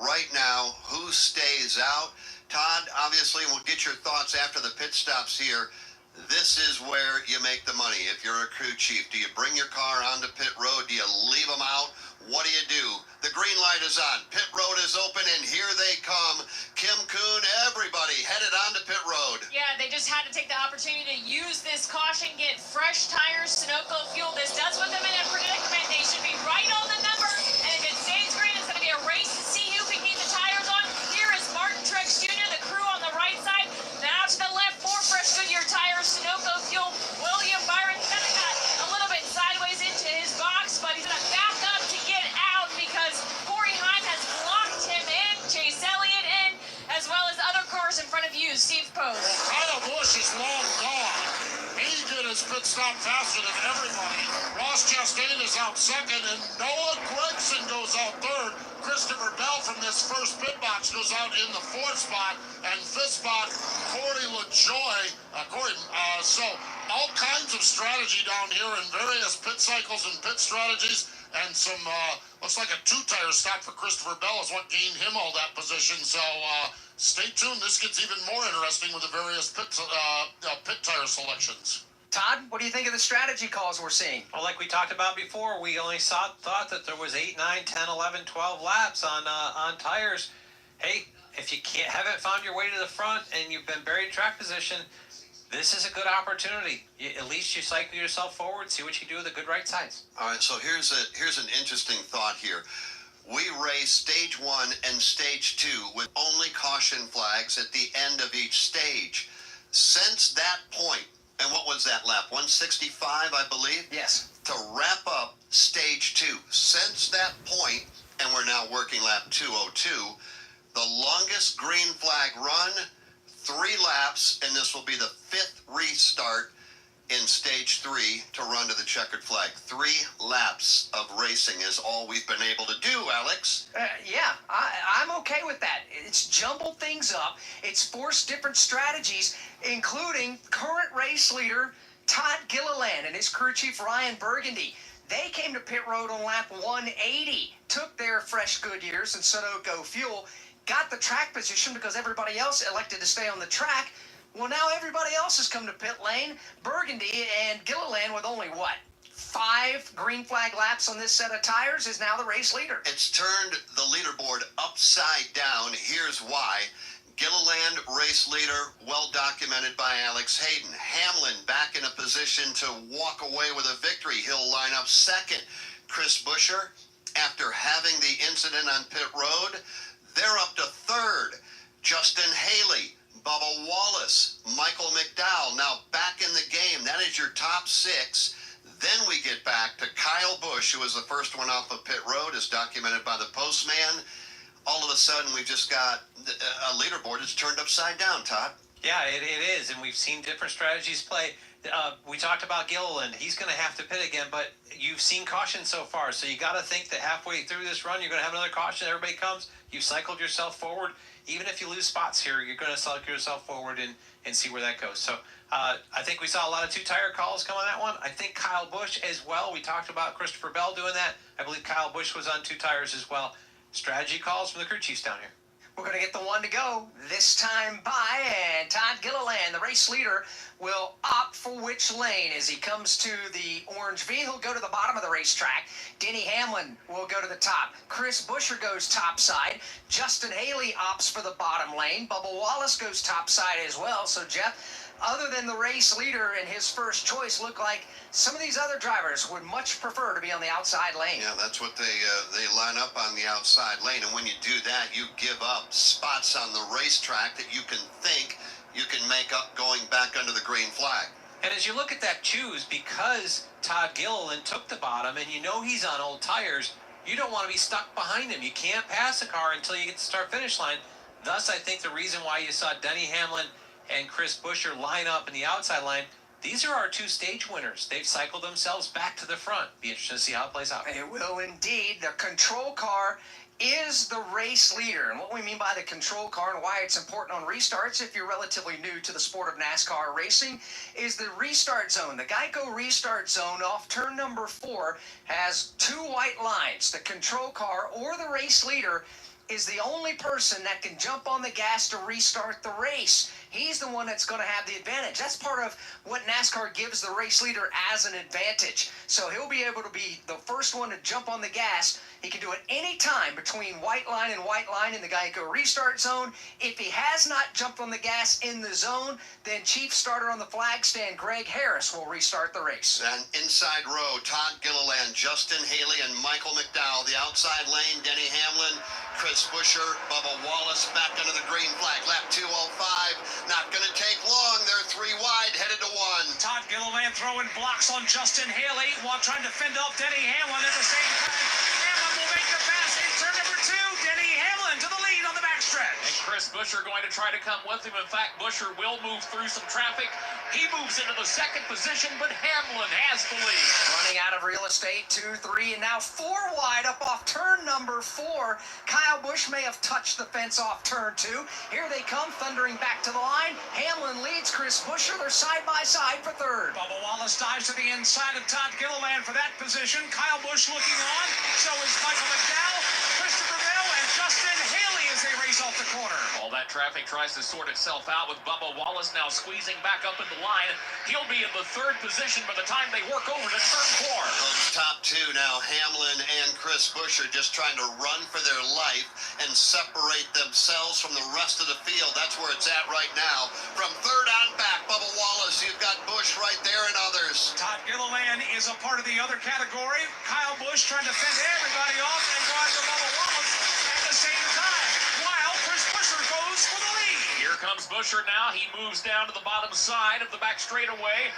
right now? Who stays out? Todd, obviously, we'll get your thoughts after the pit stops here. This is where you make the money if you're a crew chief. Do you bring your car onto pit road? Do you leave them out? What do you do? The green light is on. Pit road is open, and here they come. Kim Kuhn, everybody headed onto pit road. Yeah, they just had to take the opportunity to use this caution, get fresh tires, Sunoco fuel. This does put them in a predicament. They should be right on the number, and if it stays green, it's going to be a race to see who can keep the tires on. Here is Martin Truex Jr., the crew on the right side. Now to the left, 4 fresh Goodyear tires, Sunoco fuel. William Byron kind of got a little bit sideways into his box, but he's going to back up to get out because Corey Heim has blocked him in, Chase Elliott in, as well as other cars in front of you, Steve Post. Kyle Busch is long gone. He did his pit stop faster than everybody. Ross Chastain is out second, and Noah Gragson goes out third. Christopher Bell from this first pit box goes out in the 4th spot, and 5th spot, Corey LaJoie. So all kinds of strategy down here in various pit cycles and pit strategies, and some looks like a 2-tire stop for Christopher Bell is what gained him all that position. So stay tuned. This gets even more interesting with the various pit tire selections. Todd, what do you think of the strategy calls we're seeing? Well, like we talked about before, we only thought that there was 8, 9, 10, 11, 12 laps on tires. Hey, if you haven't found your way to the front and you've been buried in track position, this is a good opportunity. At least you cycle yourself forward, see what you do with the good right sides. All right, so here's an interesting thought here. We race stage 1 and stage 2 with only caution flags at the end of each stage. Since that point, and what was that lap? 165, I believe? Yes. To wrap up stage 2. Since that point, and we're now working lap 202, the longest green flag run, 3 laps, and this will be the 5th restart in stage 3 to run to the checkered flag. 3 laps of racing is all we've been able to do, Alex. Yeah, I'm okay with that. It's jumbled things up. It's forced different strategies, including current race leader Todd Gilliland and his crew chief Ryan Burgundy. They came to pit road on lap 180, took their fresh Goodyears and Sunoco fuel, got the track position because everybody else elected to stay on the track. Well, now everybody else has come to pit lane. Burgundy and Gilliland, with only, 5 green flag laps on this set of tires, is now the race leader. It's turned the leaderboard upside down. Here's why. Gilliland, race leader, well documented by Alex Hayden. Hamlin back in a position to walk away with a victory. He'll line up second. Chris Buescher, after having the incident on pit road, they're up to third. Justin Haley, Bubba Wallace, Michael McDowell, now back in the game. That is your top 6. Then we get back to Kyle Busch, who was the first one off of pit road, as documented by the postman. All of a sudden, we've just got a leaderboard that's turned upside down, Todd. Yeah, it is, and we've seen different strategies play. We talked about Gilliland. He's going to have to pit again, but you've seen caution so far, so you got to think that halfway through this run, you're going to have another caution. Everybody comes. You've cycled yourself forward. Even if you lose spots here, you're going to cycle yourself forward and see where that goes. So I think we saw a lot of two-tire calls come on that one. I think Kyle Busch as well. We talked about Christopher Bell doing that. I believe Kyle Busch was on two tires as well. Strategy calls from the crew chiefs down here. We're going to get the one to go this time by, and Todd Gilliland, the race leader, will opt for which lane as he comes to the orange V. He'll go to the bottom of the racetrack. Denny Hamlin will go to the top. Chris Buescher goes topside. Justin Haley opts for the bottom lane. Bubba Wallace goes topside as well. So, Jeff, other than the race leader and his first choice, look like some of these other drivers would much prefer to be on the outside lane. Yeah, that's what they line up on the outside lane, and when you do that, you give up spots on the racetrack that you can think you can make up going back under the green flag. And as you look at that choose, because Todd Gilliland took the bottom, and you know he's on old tires, you don't want to be stuck behind him. You can't pass a car until you get to the start-finish line. Thus, I think the reason why you saw Denny Hamlin and Chris Buescher line up in the outside line, these are our two stage winners. They've cycled themselves back to the front. Be interesting to see how it plays out. It will indeed. The control car is the race leader. And what we mean by the control car and why it's important on restarts, if you're relatively new to the sport of NASCAR racing, is the restart zone. The Geico restart zone off turn number 4 has two white lines. The control car or the race leader is the only person that can jump on the gas to restart the race. He's the one that's going to have the advantage. That's part of what NASCAR gives the race leader as an advantage. So he'll be able to be the first one to jump on the gas. He can do it any time between white line and white line in the Geico restart zone. If he has not jumped on the gas in the zone, then chief starter on the flag stand, Greg Harris, will restart the race. And inside row, Todd Gilliland, Justin Haley, and Michael McDowell. The outside lane, Denny Hamlin, Chris Buescher, Bubba Wallace back under the green flag. Lap 205. Not going to take long. They're 3 wide, headed to 1. Todd Gilliland throwing blocks on Justin Haley while trying to fend off Denny Hamlin at the same time. Hamlin will make the pass in turn number 2. Denny Hamlin to the lead on the backstretch. And Chris Buescher going to try to come with him. In fact, Buescher will move through some traffic. He moves into the second position, but Hamlin has the lead. Running out of real estate, 2, 3, and now 4 wide up off turn number 4. Kyle Busch may have touched the fence off turn 2. Here they come, thundering back to the line. Hamlin leads Chris Buescher. They're side by side for third. Bubba Wallace dives to the inside of Todd Gilliland for that position. Kyle Busch looking on. So is Michael McDowell, Christopher Bell, and Justin Haley as they race off the corner. All that traffic tries to sort itself out with Bubba Wallace now squeezing back up in the line. He'll be in the third position by the time they work over to turn 4. Those top 2 now, Hamlin and Chris Buescher, just trying to run for their life and separate themselves from the rest of the field. That's where it's at right now. From third on back, Bubba Wallace, you've got Busch right there and others. Todd Gilliland is a part of the other category. Kyle Busch trying to fend everybody off and go after Bubba Wallace at the same time, while Chris Buescher goes for the lead. Here comes Buescher now. He moves down to the bottom side of the back straightaway.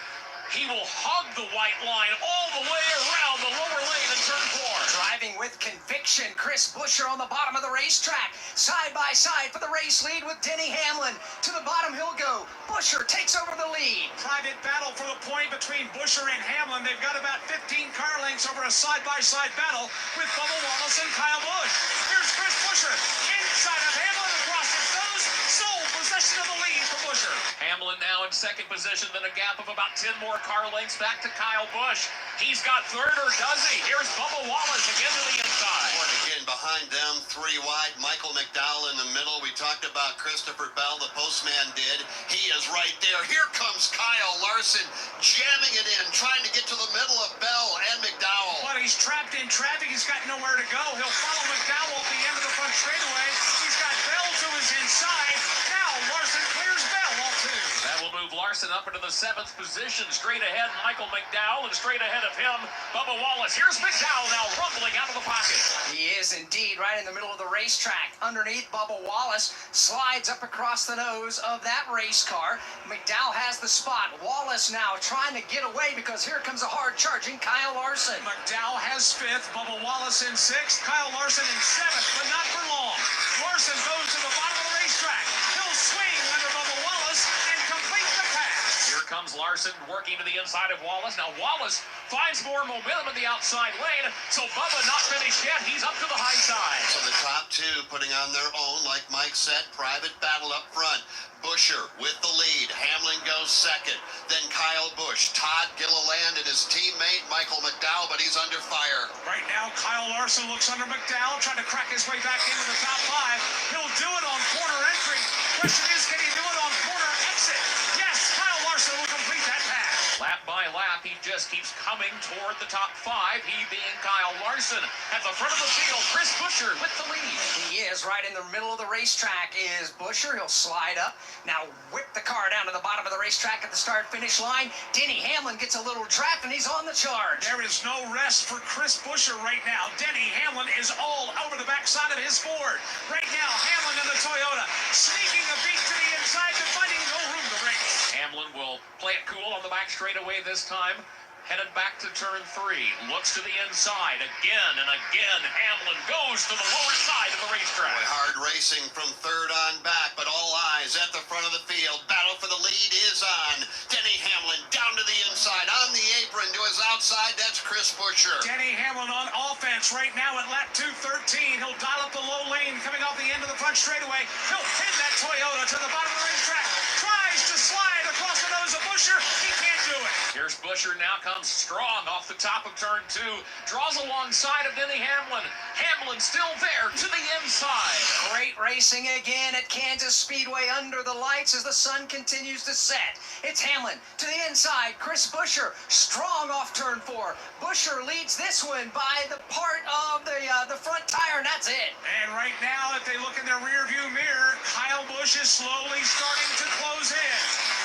He will hug the white line all the way around the lower lane in turn 4. Driving with conviction, Chris Buescher on the bottom of the racetrack. Side by side for the race lead with Denny Hamlin. To the bottom he'll go. Buescher takes over the lead. Private battle for the point between Buescher and Hamlin. They've got about 15 car lengths over a side-by-side battle with Bubba Wallace and Kyle Busch. Here's Chris Buescher inside of Hamlin. Across it goes. Sole possession of the lead for Buescher. Hamlin now in second position, then a gap of about 10 more car lengths back to Kyle Busch. He's got third, or does he? Here's Bubba Wallace again to the inside. And again, behind them, 3 wide, Michael McDowell in the middle. We talked about Christopher Bell, the postman did. He is right there. Here comes Kyle Larson, jamming it in, trying to get to the middle of Bell and McDowell. But he's trapped in traffic. He's got nowhere to go. He'll follow McDowell at the end of the front straightaway. He's got Bell to his inside. Now Larson clears Bell off 2. That will move Larson up into the 7th position. Straight ahead, Michael McDowell, and straight ahead of him, Bubba Wallace. Here's McDowell now rumbling out of the pocket. He is indeed right in the middle of the racetrack. Underneath, Bubba Wallace slides up across the nose of that race car. McDowell has the spot. Wallace now trying to get away because here comes a hard-charging Kyle Larson. McDowell has 5th, Bubba Wallace in 6th, Kyle Larson in 7th, but not for long. Larson goes to the bottom of the racetrack. He'll swing under Bubba Wallace and complete the pass. Here Here comes Larson working to the inside of Wallace. Now Wallace finds more momentum in the outside lane, so Bubba not finished yet. He's up to the high side. So the top two putting on their own, like Mike said, private battle up front. Buescher with the lead. Hamlin goes second. Then Kyle Busch, Todd Gilliland, and his teammate Michael McDowell, but he's under fire. Right now, Kyle Larson looks under McDowell, trying to crack his way back into the top 5. He'll do it on corner entry. Question is, can he do it on corner exit? Yes, Kyle Larson will complete that pass. Lap by lap, he just keeps coming toward the top 5, he being Kyle Larson. At the front of the field, Chris Buescher with the lead. He is right in the middle of the racetrack is Buescher. He'll slide up. Now whip the car down to the bottom of the racetrack at the start-finish line. Denny Hamlin gets a little draft, and he's on the charge. There is no rest for Chris Buescher right now. Denny Hamlin is all over the backside of his Ford. Right now, Hamlin in the Toyota, sneaking a beat to the inside, but finding no room to race. Hamlin will play it cool on the back straightaway this time. Headed back to turn 3, looks to the inside again and again. Hamlin goes to the lower side of the racetrack. Boy, hard racing from third on back, but all eyes at the front of the field. Battle for the lead is on. Denny Hamlin down to the inside, on the apron to his outside. That's Chris Buescher. Denny Hamlin on offense right now at lap 213. He'll dial up the low lane coming off the end of the front straightaway. He'll pin that Toyota to the bottom of the racetrack. Tries to slide across the nose of Buescher. He can't do it. Here's Buescher, now comes strong off the top of turn 2. Draws alongside of Denny Hamlin. Hamlin still there to the inside. Great racing again at Kansas Speedway under the lights as the sun continues to set. It's Hamlin to the inside. Chris Buescher strong off turn 4. Buescher leads this one by the part of the front tire, and that's it. And right now, if they look in their rear view mirror, Kyle Busch is slowly starting to close in.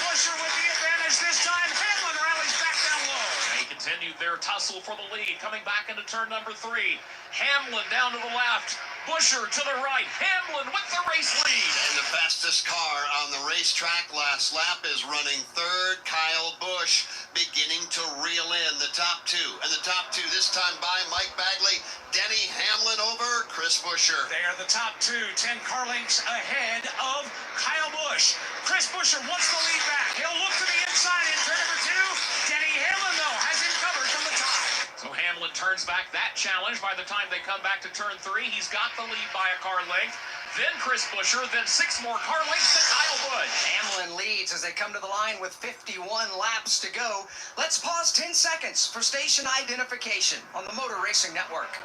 Buescher with the advantage this time. Hamlin rallies back down low. They continued their tussle for the lead, coming back into turn number 3. Hamlin down to the left. Buescher to the right. Hamlin with the race lead. And the fastest car on the racetrack last lap is running third. Kyle Busch beginning to reel in the top 2. And the top 2 this time by Mike Bagley. Denny Hamlin over Chris Buescher. They are the top 2, 10 car lengths ahead of Kyle Busch. Chris Buescher wants the lead back. He'll look to the inside in turn number 2. Denny Hamlin, though, has him covered from the top. So Hamlin turns back that challenge. By the time they come back to turn 3, he's got the lead by a car length. Then Chris Buescher, then 6 more car lengths to Kyle Busch. Hamlin leads as they come to the line with 51 laps to go. Let's pause 10 seconds for station identification on the Motor Racing Network.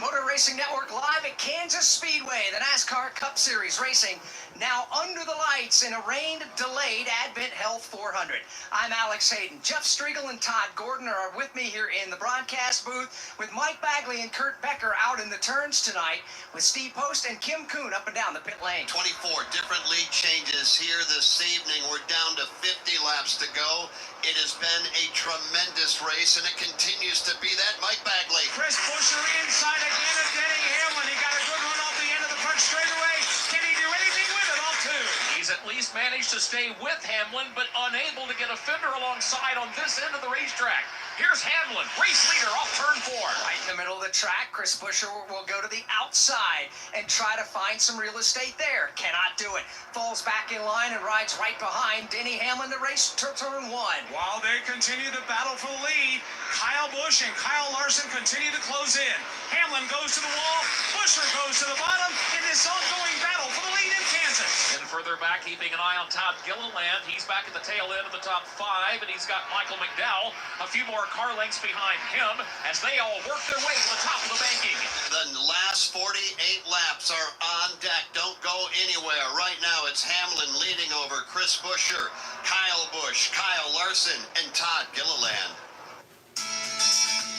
Motor Racing Network live at Kansas Speedway, the NASCAR Cup Series racing now under the lights in a rain-delayed Advent Health 400. I'm Alex Hayden. Jeff Striegel and Todd Gordon are with me here in the broadcast booth with Mike Bagley and Kurt Becker out in the turns tonight with Steve Post and Kim Kuhn up and down the pit lane. 24 different lead changes here this evening. We're down to 50 laps to go. It has been a tremendous race, and it continues to be that. Mike Bagley. Chris Buescher inside again of Denny Hamlin. He got a good run off the end of the front straightaway. Can he do anything with it off 2? He's at least managed to stay with Hamlin, but unable to get a fender alongside on this end of the racetrack. Here's Hamlin, race leader off turn 4. Right in the middle of the track, Chris Buescher will go to the outside and try to find some real estate there. Cannot do it. Falls back in line and rides right behind Denny Hamlin to race to turn 1. While they continue the battle for the lead, Kyle Busch and Kyle Larson continue to close in. Hamlin goes to the wall, Buescher goes to the bottom in this ongoing battle for the lead in Kansas. And further back, keeping an eye on Todd Gilliland. He's back at the tail end of the top 5, and he's got Michael McDowell a few more car lengths behind him as they all work their way to the top of the banking. The last 48 laps are on deck. Don't go anywhere. Right now, it's Hamlin leading over Chris Buescher, Kyle Busch, Kyle Larson, and Todd Gilliland.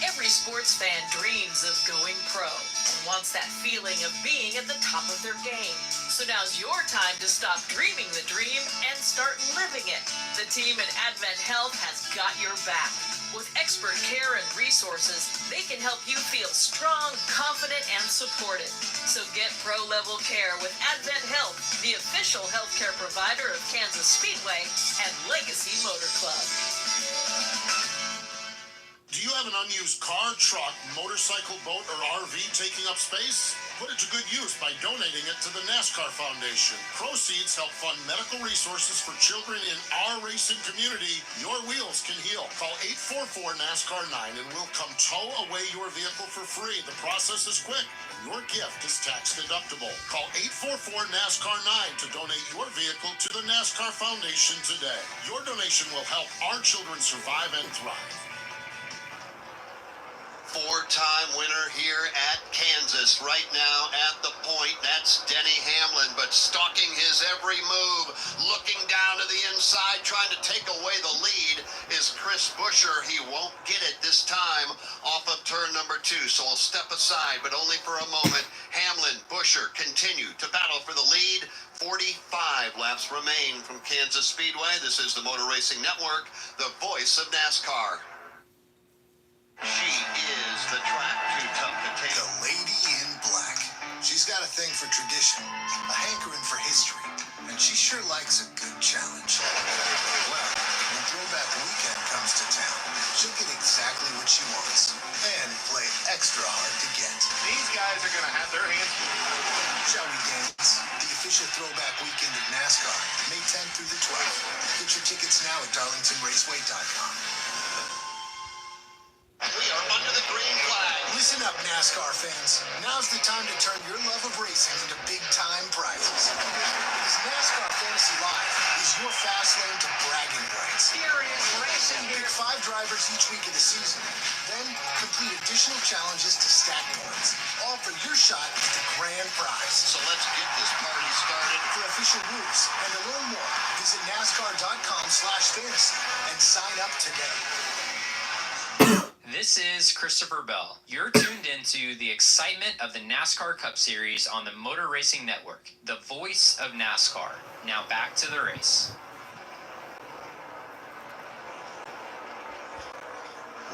Every sports fan dreams of going pro and wants that feeling of being at the top of their game. So now's your time to stop dreaming the dream and start living it. The team at Advent Health has got your back. With expert care and resources, they can help you feel strong, confident, and supported. So get pro-level care with Advent Health, the official healthcare provider of Kansas Speedway and Legacy Motor Club. Do you have an unused car, truck, motorcycle, boat, or RV taking up space? Put it to good use by donating it to the NASCAR Foundation. Proceeds help fund medical resources for children in our racing community. Your wheels can heal. Call 844-NASCAR-9 and we'll come tow away your vehicle for free. The process is quick and your gift is tax deductible. Call 844-NASCAR-9 to donate your vehicle to the NASCAR Foundation today. Your donation will help our children survive and thrive. Four-time winner here at Kansas right now at the point. That's Denny Hamlin, but stalking his every move, looking down to the inside, trying to take away the lead is Chris Buescher. He won't get it this time off of turn number 2, so he'll step aside, but only for a moment. Hamlin, Buescher continue to battle for the lead. 45 laps remain from Kansas Speedway. This is the Motor Racing Network, the voice of NASCAR. She is the track to tough potato. The lady in black. She's got a thing for tradition, a hankering for history, and she sure likes a good challenge. Well, when Throwback Weekend comes to town, she'll get exactly what she wants and play extra hard to get. These guys are going to have their hands full. Shall we dance? The official Throwback Weekend of NASCAR, May 10th through the 12th. Get your tickets now at darlingtonraceway.com. We are under the green flag. Listen up, NASCAR fans. Now's the time to turn your love of racing into big-time prizes. Because NASCAR Fantasy Live is your fast lane to bragging rights. Serious racing here. Pick 5 drivers each week of the season. Then complete additional challenges to stack points. All for your shot at the grand prize. So let's get this party started. For official rules and to learn more, visit NASCAR.com/fantasy and sign up today. This is Christopher Bell. You're tuned into the excitement of the NASCAR Cup Series on the Motor Racing Network, the voice of NASCAR. Now back to the race.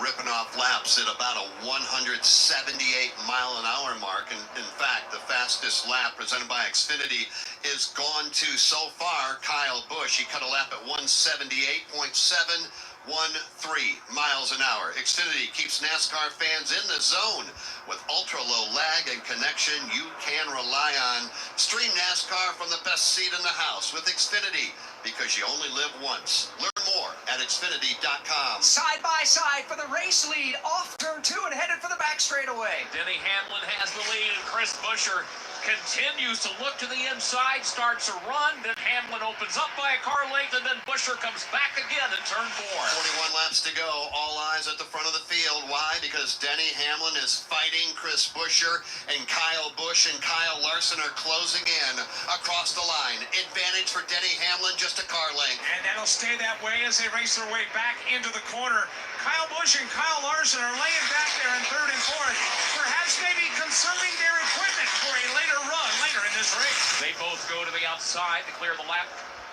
Ripping off laps at about a 178 mile an hour mark. And in fact, the fastest lap presented by Xfinity is gone to so far Kyle Busch. He cut a lap at 178.713 miles an hour. Xfinity keeps NASCAR fans in the zone with ultra-low lag and connection you can rely on. Stream NASCAR from the best seat in the house with Xfinity, because you only live once. Learn more at Xfinity.com. Side by side for the race lead, off turn 2 and headed for the back straightaway. Denny Hamlin has the lead, and Chris Buescher continues to look to the inside, starts a run, then Hamlin opens up by a car length, and then Buescher comes back again in turn 4. 41 laps to go, all eyes at the front of the field. Why? Because Denny Hamlin is fighting Chris Buescher, and Kyle Busch and Kyle Larson are closing in across the line. Advantage for Denny Hamlin, just a car length. And that'll stay that way as they race their way back into the corner. Kyle Busch and Kyle Larson are laying back there in 3rd and 4th, perhaps maybe conserving their equipment for a later run later in this race. They both go to the outside to clear the lap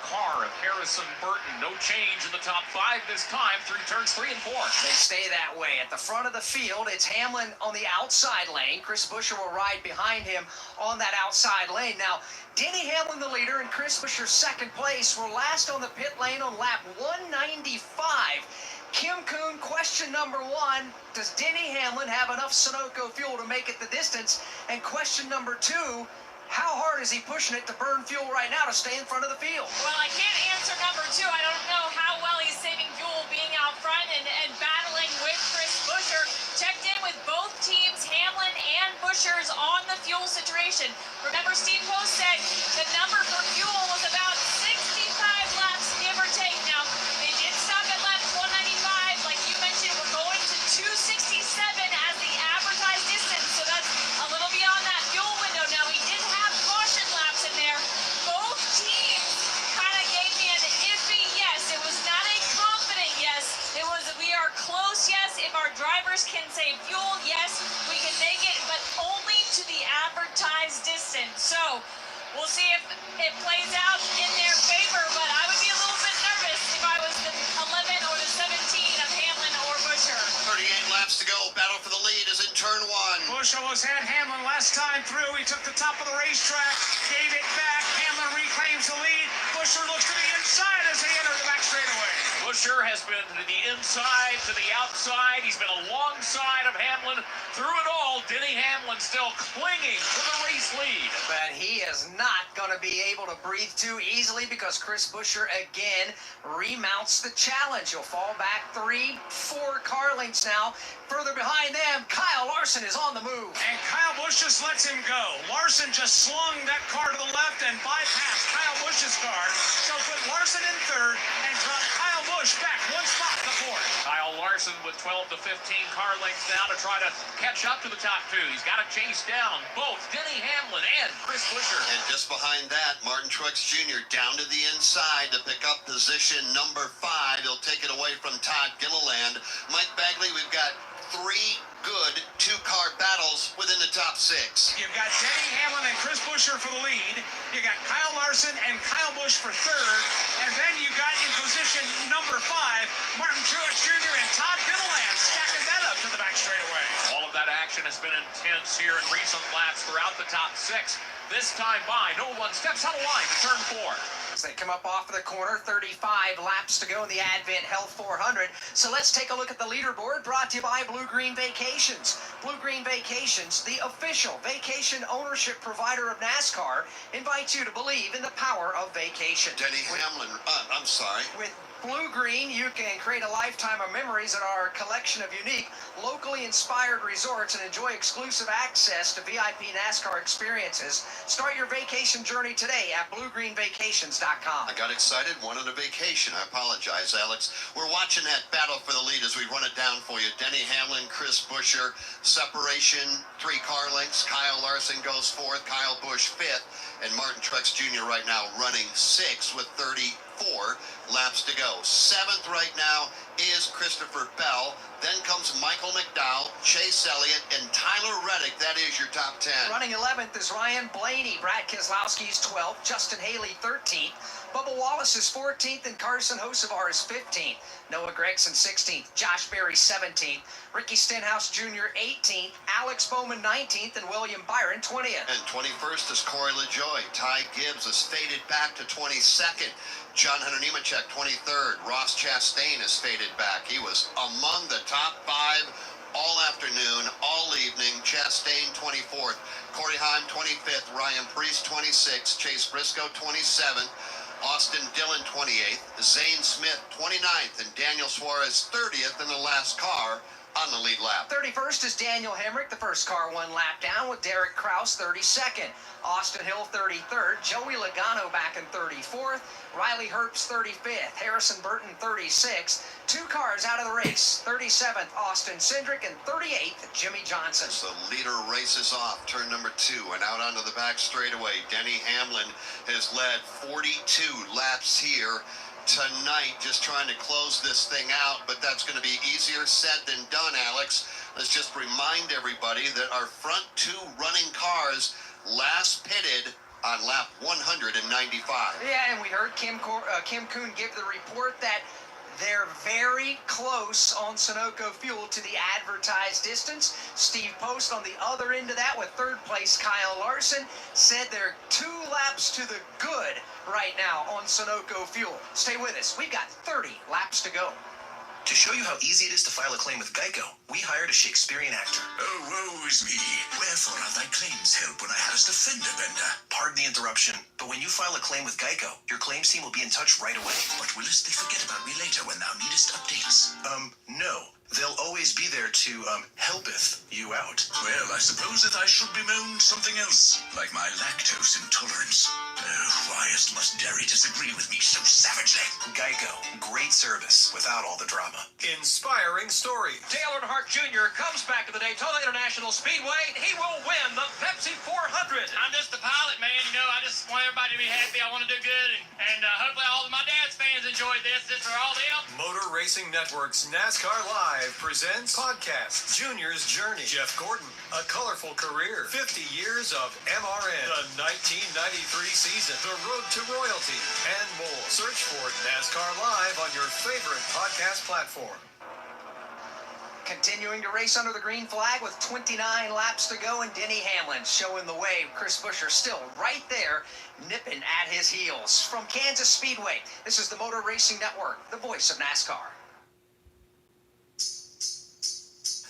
car of Harrison Burton. No change in the top 5 this time through turns 3 and 4. They stay that way. At the front of the field, it's Hamlin on the outside lane. Chris Buescher will ride behind him on that outside lane. Now, Denny Hamlin, the leader, and Chris Buescher, second place, were last on the pit lane on lap 195. Kim Kuhn, question number 1, does Denny Hamlin have enough Sunoco fuel to make it the distance? And question number 2, how hard is he pushing it to burn fuel right now to stay in front of the field? Well, I can't answer number 2. I don't know how well he's saving fuel being out front and battling with Chris Buescher. Checked in with both teams, Hamlin and Buescher's, on the fuel situation. Remember, Steve Post said the number for fuel was about 65 laps, give or take. Now, they did stop at lap 195. Like you mentioned, we're going to 267 as the advertised distance, so that's a little beyond that fuel window. Now, we did have caution laps in there. Both teams kind of gave me an iffy yes. It was not a confident yes. It was, we are close, yes. If our drivers can save fuel, yes, we can make it, but only to the advertised distance. So we'll see if it plays out in their favor, but I would be a little bit nervous if I was the 11 or the 17 of Hamlin or Buescher. 38 laps to go. Battle for the lead is in turn 1. Busch almost had Hamlin last time through. He took the top of the racetrack, gave it back. Hamlin reclaims the lead. Buescher looks to the inside as they enter the back straightaway. Buescher has been to the inside, to the outside. He's been alongside of Hamlin through it all. Denny Hamlin still clinging to the race lead. But he is not going to be able to breathe too easily because Chris Buescher again remounts the challenge. He'll fall back 3-4 car lengths now. Further behind them, Kyle Larson is on the move. And Kyle Busch just lets him go. Larson just slung that car to the left and bypassed Kyle Busch's car. So put Larson in third and drop Kyle Busch back one spot to fourth. Kyle Larson with 12 to 15 car lengths now to try to catch up to the top two. He's got to chase down both Denny Hamlin and Chris Buescher. And just behind that, Martin Truex Jr. down to the inside to pick up position number 5. He'll take it away from Todd Gilliland. Mike Bagley, we've got 3 good 2-car battles within the top 6. You've got Denny Hamlin and Chris Buescher for the lead. You got Kyle Larson and Kyle Busch for third. And then you got in position number 5, Martin Truex Jr. and Todd Gilliland stacking that up to the back straightaway. All of that action has been intense here in recent laps throughout the top 6. This time by, no one steps on the line to turn 4. As they come up off the corner, 35 laps to go in the Advent Health 400. So let's take a look at the leaderboard brought to you by Blue Green Vacations. Blue Green Vacations, the official vacation ownership provider of NASCAR, invites you to believe in the power of vacation. Denny Hamlin, I'm sorry. With Blue Green, you can create a lifetime of memories at our collection of unique, locally inspired resorts and enjoy exclusive access to VIP NASCAR experiences. Start your vacation journey today at bluegreenvacations.com. I got excited, wanted a vacation. I apologize, Alex. We're watching that battle for the lead as we run it down for you. Denny Hamlin, Chris Buescher, separation, 3 car lengths. Kyle Larson goes 4th, Kyle Busch 5th, and Martin Truex Jr. right now running 6th with 34 laps to go. 7th right now is Christopher Bell. Then comes Michael McDowell, Chase Elliott, and Tyler Reddick. That is your top 10. Running 11th is Ryan Blaney. Brad Keselowski's 12th. Justin Haley 13th. Bubba Wallace is 14th, and Carson Hocevar is 15th. Noah Gragson 16th. Josh Berry 17th. Ricky Stenhouse Jr. 18th. Alex Bowman 19th, and William Byron 20th. And 21st is Corey LaJoie. Ty Gibbs is faded back to 22nd. John Hunter Nemechek 23rd. Ross Chastain is faded back. He was among the top 5 all afternoon, all evening. Chastain 24th. Corey Heim 25th. Ryan Preece 26th. Chase Briscoe 27th. Austin Dillon 28th. Zane Smith 29th. And Daniel Suarez 30th in the last car on the lead lap. 31st is Daniel Hemrick, the first car 1 lap down, with Derek Kraus 32nd. Austin Hill 33rd. Joey Logano back in 34th. Riley Herbst 35th. Harrison Burton 36th. 2 cars out of the race. 37th, Austin Cindric, and 38th, Jimmy Johnson. As the leader races off turn number 2 and out onto the back straightaway, Denny Hamlin has led 42 laps here tonight, just trying to close this thing out, but that's going to be easier said than done, Alex. Let's just remind everybody that our front 2 running cars last pitted on lap 195. Yeah, and we heard Kim Kuhn give the report that they're very close on Sunoco fuel to the advertised distance. Steve Post on the other end of that with 3rd place Kyle Larson said they're 2 laps to the good right now on Sunoco fuel. Stay with us. We've got 30 laps to go. To show you how easy it is to file a claim with Geico, we hired a Shakespearean actor. Oh, woe is me. Wherefore are thy claims help when I hadst a fender bender? Pardon the interruption, but when you file a claim with Geico, your claims team will be in touch right away. But willest they forget about me later when thou needest updates? No. They'll always be there to, helpeth you out. Well, I suppose that I should bemoan something else, like my lactose intolerance. Oh, why must Derry disagree with me so savagely? Geico. Great service without all the drama. Inspiring story. Dale Earnhardt Jr. comes back to the Daytona International Speedway. He will win the Pepsi 400. I'm just the pilot, man. You know, I just want everybody to be happy. I want to do good. And hopefully all of my dad's fans enjoyed this. This for all them. Motor Racing Network's NASCAR Live presents podcast Junior's Journey. Jeff Gordon, a colorful career, 50 years of MRN, the 1993 season, the road to royalty, and more. Search for NASCAR Live on your favorite podcast platform. Continuing to race under the green flag with 29 laps to go, and Denny Hamlin showing the way. Chris Buescher still right there, nipping at his heels. From Kansas Speedway, this is the Motor Racing Network, the voice of NASCAR.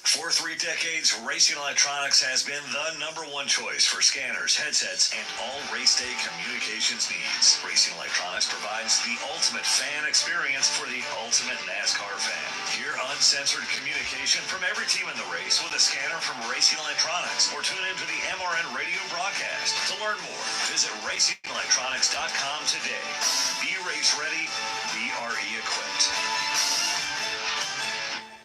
For 3 decades, Racing Electronics has been the #1 choice for scanners, headsets, and all race day communications needs. Racing Electronics provides the ultimate fan experience for the ultimate NASCAR fan. Hear uncensored communication from every team in the race with a scanner from Racing Electronics, or tune into the MRN radio broadcast. To learn more, visit racingelectronics.com today. Be race ready, be RE equipped.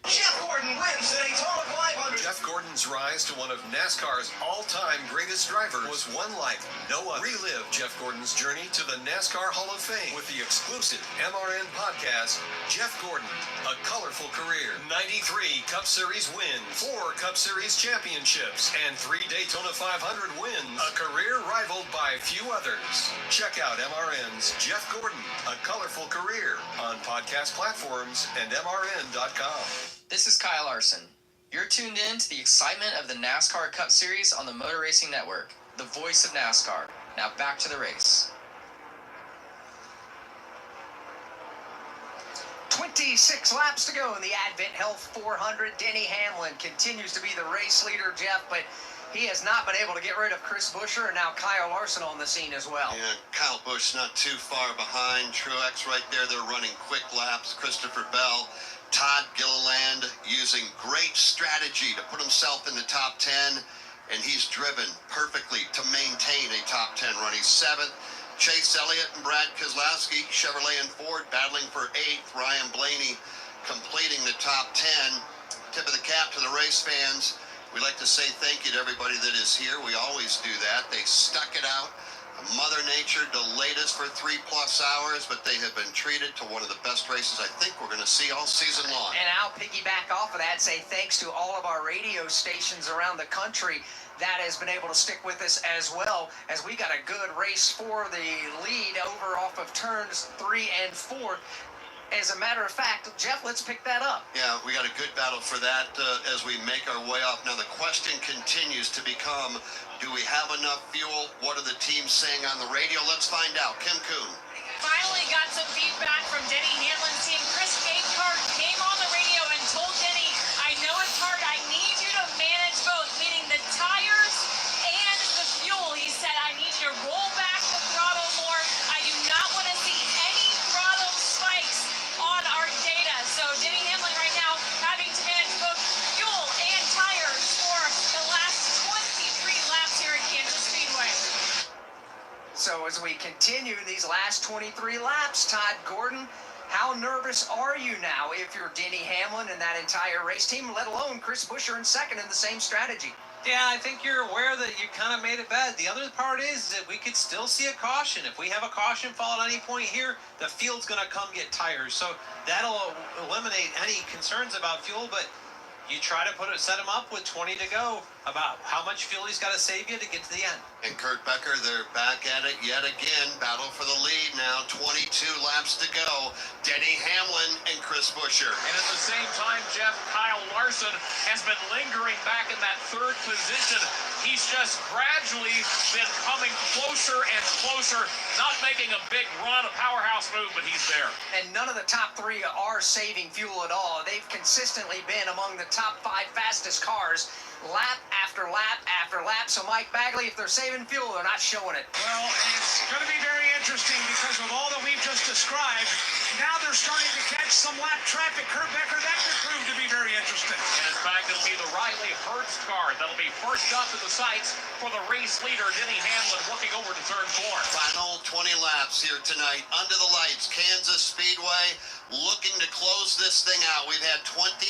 Jeff Gordon wins the Daytona 500. Jeff Gordon's rise to one of NASCAR's all-time greatest drivers was one like no other. Relive Jeff Gordon's journey to the NASCAR Hall of Fame with the exclusive MRN podcast, Jeff Gordon, A Colorful Career. 93 Cup Series wins, 4 Cup Series championships, and 3 Daytona 500 wins. A career rivaled by few others. Check out MRN's Jeff Gordon, A Colorful Career on podcast platforms and MRN.com. This is Kyle Larson. You're tuned in to the excitement of the NASCAR Cup Series on the Motor Racing Network, the voice of NASCAR. Now back to the race. 26 laps to go in the Advent Health 400. Denny Hamlin continues to be the race leader, Jeff, but he has not been able to get rid of Chris Buescher, and now Kyle Larson on the scene as well. Yeah, Kyle Busch not too far behind. Truex right there. They're running quick laps. Christopher Bell, Todd Gilliland using great strategy to put himself in the top 10, and he's driven perfectly to maintain a top 10 run. He's 7th. Chase Elliott and Brad Keselowski, Chevrolet and Ford, battling for 8th. Ryan Blaney completing the top 10. Tip of the cap to the race fans. We'd like to say thank you to everybody that is here. We always do that. They stuck it out. Mother Nature delayed us for 3+ hours, but they have been treated to one of the best races I think we're going to see all season long. And I'll piggyback off of that, say thanks to all of our radio stations around the country that has been able to stick with us as well, as we got a good race for the lead over off of turns 3 and 4. As a matter of fact, Jeff, let's pick that up. Yeah, we got a good battle for that as we make our way off. Now the question continues to become, do we have enough fuel? What are the teams saying on the radio? Let's find out. Kim Kuhn. Finally got some feedback from Denny Hamlin's team. Chris Gabehart came on the radio and told Denny, I know it's hard. I need you to manage both, meaning the tires and the fuel. He said, I need you to roll back the throttle more. I do not want to see any throttle spikes on our data. So Denny Hamlin right now having to manage both fuel and tires for the last 23 laps here at Kansas Speedway. So as we continue these last 23 laps, Todd Gordon, how nervous are you now if you're Denny Hamlin and that entire race team, let alone Chris Buescher in second in the same strategy? Yeah, I think you're aware that you kind of made it bad. The other part is that we could still see a caution. If we have a caution fall at any point here, the field's going to come get tires. So that'll eliminate any concerns about fuel, but you try to set him up with 20 to go about how much fuel he's got to save you to get to the end. And Kurt Becker, they're back at it yet again. Battle for the lead now. 22 laps to go. Denny Hamlin and Chris Buescher. And at the same time, Jeff, Kyle Larson has been lingering back in that 3rd position. He's just gradually been coming closer and closer, not making a big run, a powerhouse move, but he's there. And none of the top 3 are saving fuel at all. They've consistently been among the top 5 fastest cars lap after lap after lap. So Mike Bagley, if they're saving fuel, they're not showing it. Well, it's going to be very interesting because with all that we've just described, now they're starting to catch some lap traffic. Kurt Becker, that could prove to be very interesting. And in fact, it'll be the Riley Hurts car that'll be first up at the sights for the race leader, Denny Hamlin, looking over to turn 4. Final 20 laps here tonight under the lights. Kansas Speedway looking to close this thing out. We've had 26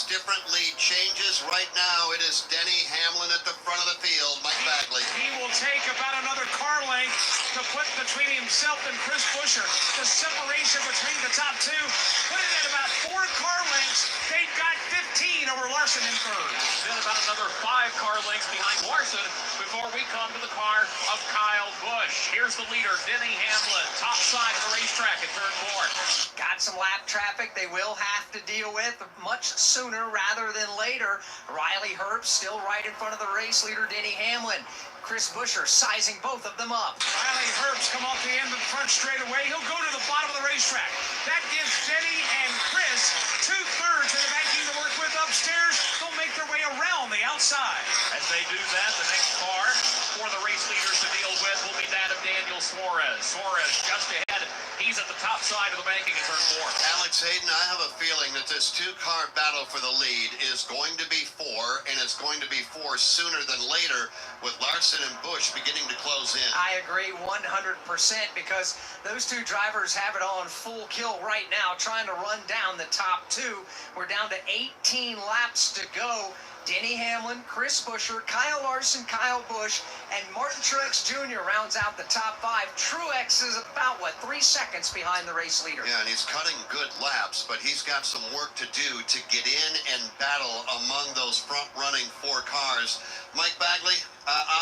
different lead changes. Right now, it is Denny Hamlin at the front of the field. Mike Bagley. He will take about another car length to put between himself and Chris Buescher. The separation between the top 2, put it at about 4 car lengths. They've got 15 over Larson in 3rd. Then about another 5 car lengths behind Larson before we come to the car of Kyle Busch. Here's the leader, Denny Hamlin, top side of the racetrack at turn 4. Got some lap traffic they will have to deal with much sooner rather than later. Riley Herbst still right in front of the race leader, Denny Hamlin. Chris Buescher sizing both of them up. Riley Herbst come off the end of the front straightaway. He'll go to the bottom of the racetrack. That gives Denny and Chris 2/3 of the banking to work with upstairs. They'll make their way around the outside. As they do that, the next car for the race leaders to deal with will be that of Daniel Suarez. Suarez just ahead. He's at the top side of the banking at turn 4. Alex Hayden, I have a feeling that this two-car battle for the lead is going to be 4, and it's going to be 4 sooner than later, with Larson and Busch beginning to close in. I agree 100% because those two drivers have it on full kill right now, trying to run down the top 2. We're down to 18 laps to go. Denny Hamlin, Chris Buescher, Kyle Larson, Kyle Busch, and Martin Truex Jr. rounds out the top 5. Truex is about, 3 seconds behind the race leader. Yeah, and he's cutting good laps, but he's got some work to do to get in and battle among those front-running 4 cars. Mike Bagley,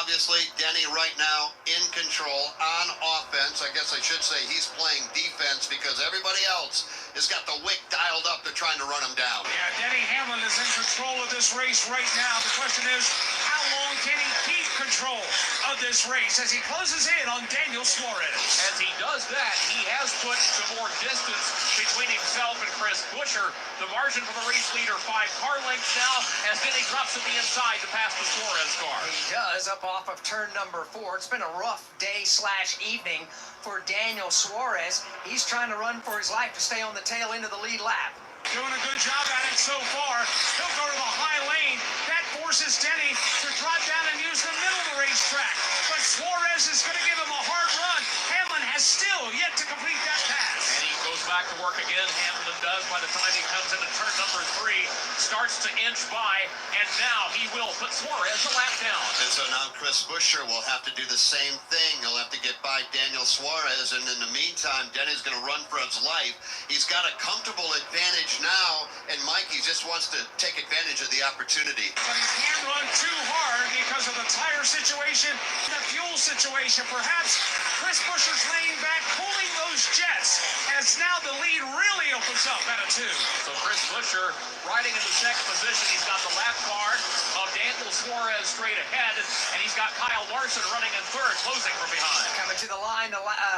obviously, Denny right now in control on offense. I guess I should say he's playing defense because everybody else has got the wick dialed up. They're trying to run him down. Yeah, Denny Hamlin is in control of this race right now. The question is, how long can he keep control of this race as he closes in on Daniel Suarez? As he does that, he has put some more distance between himself and Chris Buescher. The margin for the race leader, 5 car lengths now, as Denny drops to the inside to pass the Suarez car. He does, up off of turn number 4. It's been a rough day/evening for Daniel Suarez. He's trying to run for his life to stay on the tail end of the lead lap. Doing a good job at it so far. He'll go to the high lane. That forces Denny to drop down and use the middle of the racetrack. But Suarez is going to give him a hard run. Hamlin has still yet to complete that pass. And he goes back to work again. Hamlin does by the time he comes into turn number 3. Starts to inch by, and now he will put Suarez a lap down. And so now Chris Buescher will have to do the same thing. He'll have to get by Daniel Suarez, and in the meantime, Denny's going to run for his life. He's got a comfortable advantage now, and Mikey just wants to take advantage of the opportunity. But he can't run too hard because of the tire situation and the fuel situation. Perhaps Chris Buescher's laying back, pulling those jets, as now the lead really opens up at a 2. So Chris Buescher riding into second position. He's got the lap car of Daniel Suarez straight ahead, and he's got Kyle Larson running in third, closing from behind. Coming to the line,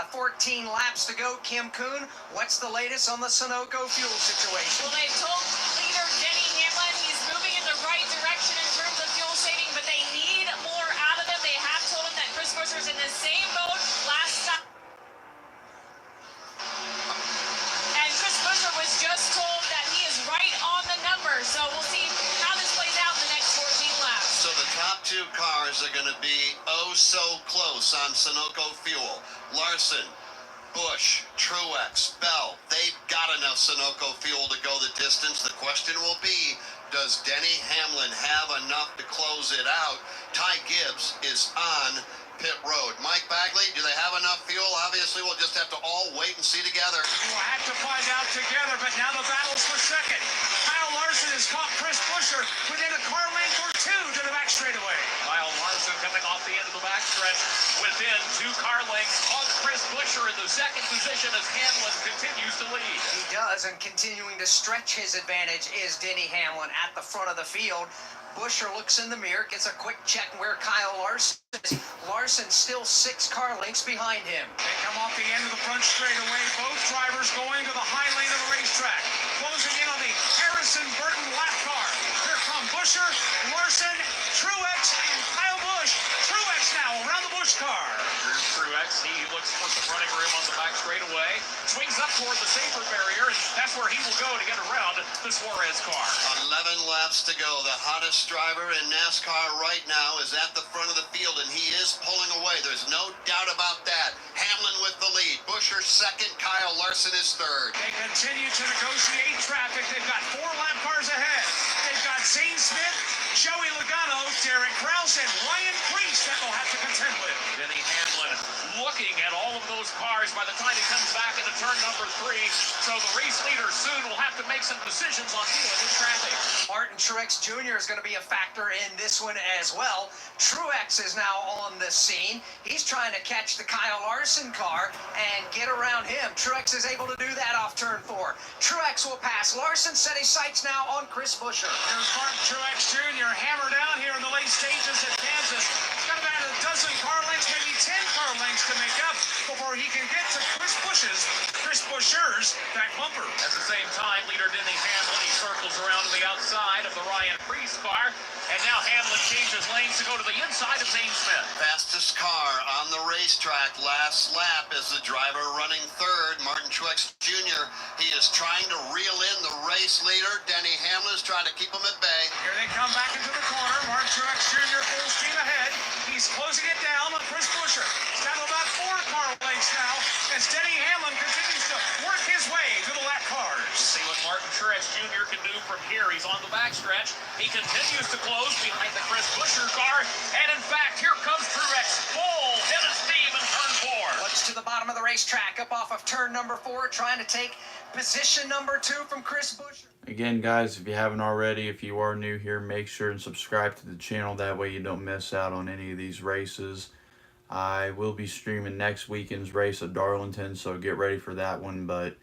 14 laps to go. Kim Kuhn, what's the latest on the Sunoco fuel situation? Well, they've told leader Denny Hamlin he's moving in the right direction in terms of fuel saving, but they need more out of him. They have told him that Chris Buescher's in the same boat last time. And Chris Buescher was just told that he is right on the number, so we'll see how this plays out in the next 14 laps. So the top 2 cars are going to be oh so close on Sunoco fuel. Larson, Busch, Truex, Bell, they've got enough Sunoco fuel to go the distance. The question will be, does Denny Hamlin have enough to close it out? Ty Gibbs is on pit road. Mike Bagley, do they have enough fuel? Obviously, we'll just have to all wait and see together. We'll have to find out together, but now the battle's for second. Kyle Larson has caught Chris Buescher within a car length or 2 to the back straightaway. Kyle Larson coming off the end of the backstretch within 2 car lengths on Chris Buescher in the second position as Hamlin continues to lead. He does, and continuing to stretch his advantage is Denny Hamlin at the front of the field. Buescher looks in the mirror, gets a quick check where Kyle Larson is. Larson still 6 car lengths behind him. They come off the end of the front straightaway. Both drivers going to the high lane of the racetrack. Closing in on the Harrison Burton lap car. Here come Buescher, Larson, Truex, and Kyle Busch. Truex now around the Busch car. Here's Truex. He looks for some running room on the back straightaway. Swings up toward the safer barrier, and that's where he will go to get around the Suarez car. 11 laps to go. The hottest driver in NASCAR right now is at the front of the field, and he is pulling away. There's no doubt about that. Hamlin with the lead. Buescher second. Kyle Larson is third. They continue to negotiate traffic. They've got 4 lap cars ahead. They've got Zane Smith, Joey Logano, Derek Kraus, and Ryan Preece that they'll have to contend with. Denny Hamlin looking at all of those cars by the time he comes back into turn number 3. So the race leader soon will have to make some decisions on dealing with traffic. Martin Truex Jr. is going to be a factor in this one as well. Truex is now on the scene. He's trying to catch the Kyle Larson car and get around him. Truex is able to do that off turn 4. Truex will pass Larson, set his sights now on Chris Buescher. Here's Martin Truex Jr. hammer down here in the late stages at Kansas. Got about a dozen car lengths, maybe 10 car lengths to make up before he can get to Chris Buescher's back bumper. At the same time, leader Denny Hamlin, he circles around to the outside of the Ryan Preece car, and now Hamlin changes lanes to go to the inside of Zane Smith. Fastest car on the racetrack last lap is the driver running third, Martin Truex Jr. He is trying to reel in the race leader. Denny Hamlin is trying to keep him at bay. Here they come back into the corner. Martin Truex Jr. full steam ahead. He's closing it down on Chris Buescher. It's down to about 4 car lengths now as Denny Hamlin continues to work his way to the lap cars. We'll see what Martin Truex Jr. can do from here. He's on the backstretch. He continues to close behind the Chris Buescher car. And in fact, here comes Truex full head of steam in turn 4. Looks to the bottom of the racetrack up off of turn number 4, trying to take position number 2 from Chris Buescher. Again, guys, if you haven't already, if you are new here, make sure and subscribe to the channel. That way you don't miss out on any of these races. I will be streaming next weekend's race at Darlington, so get ready for that one. But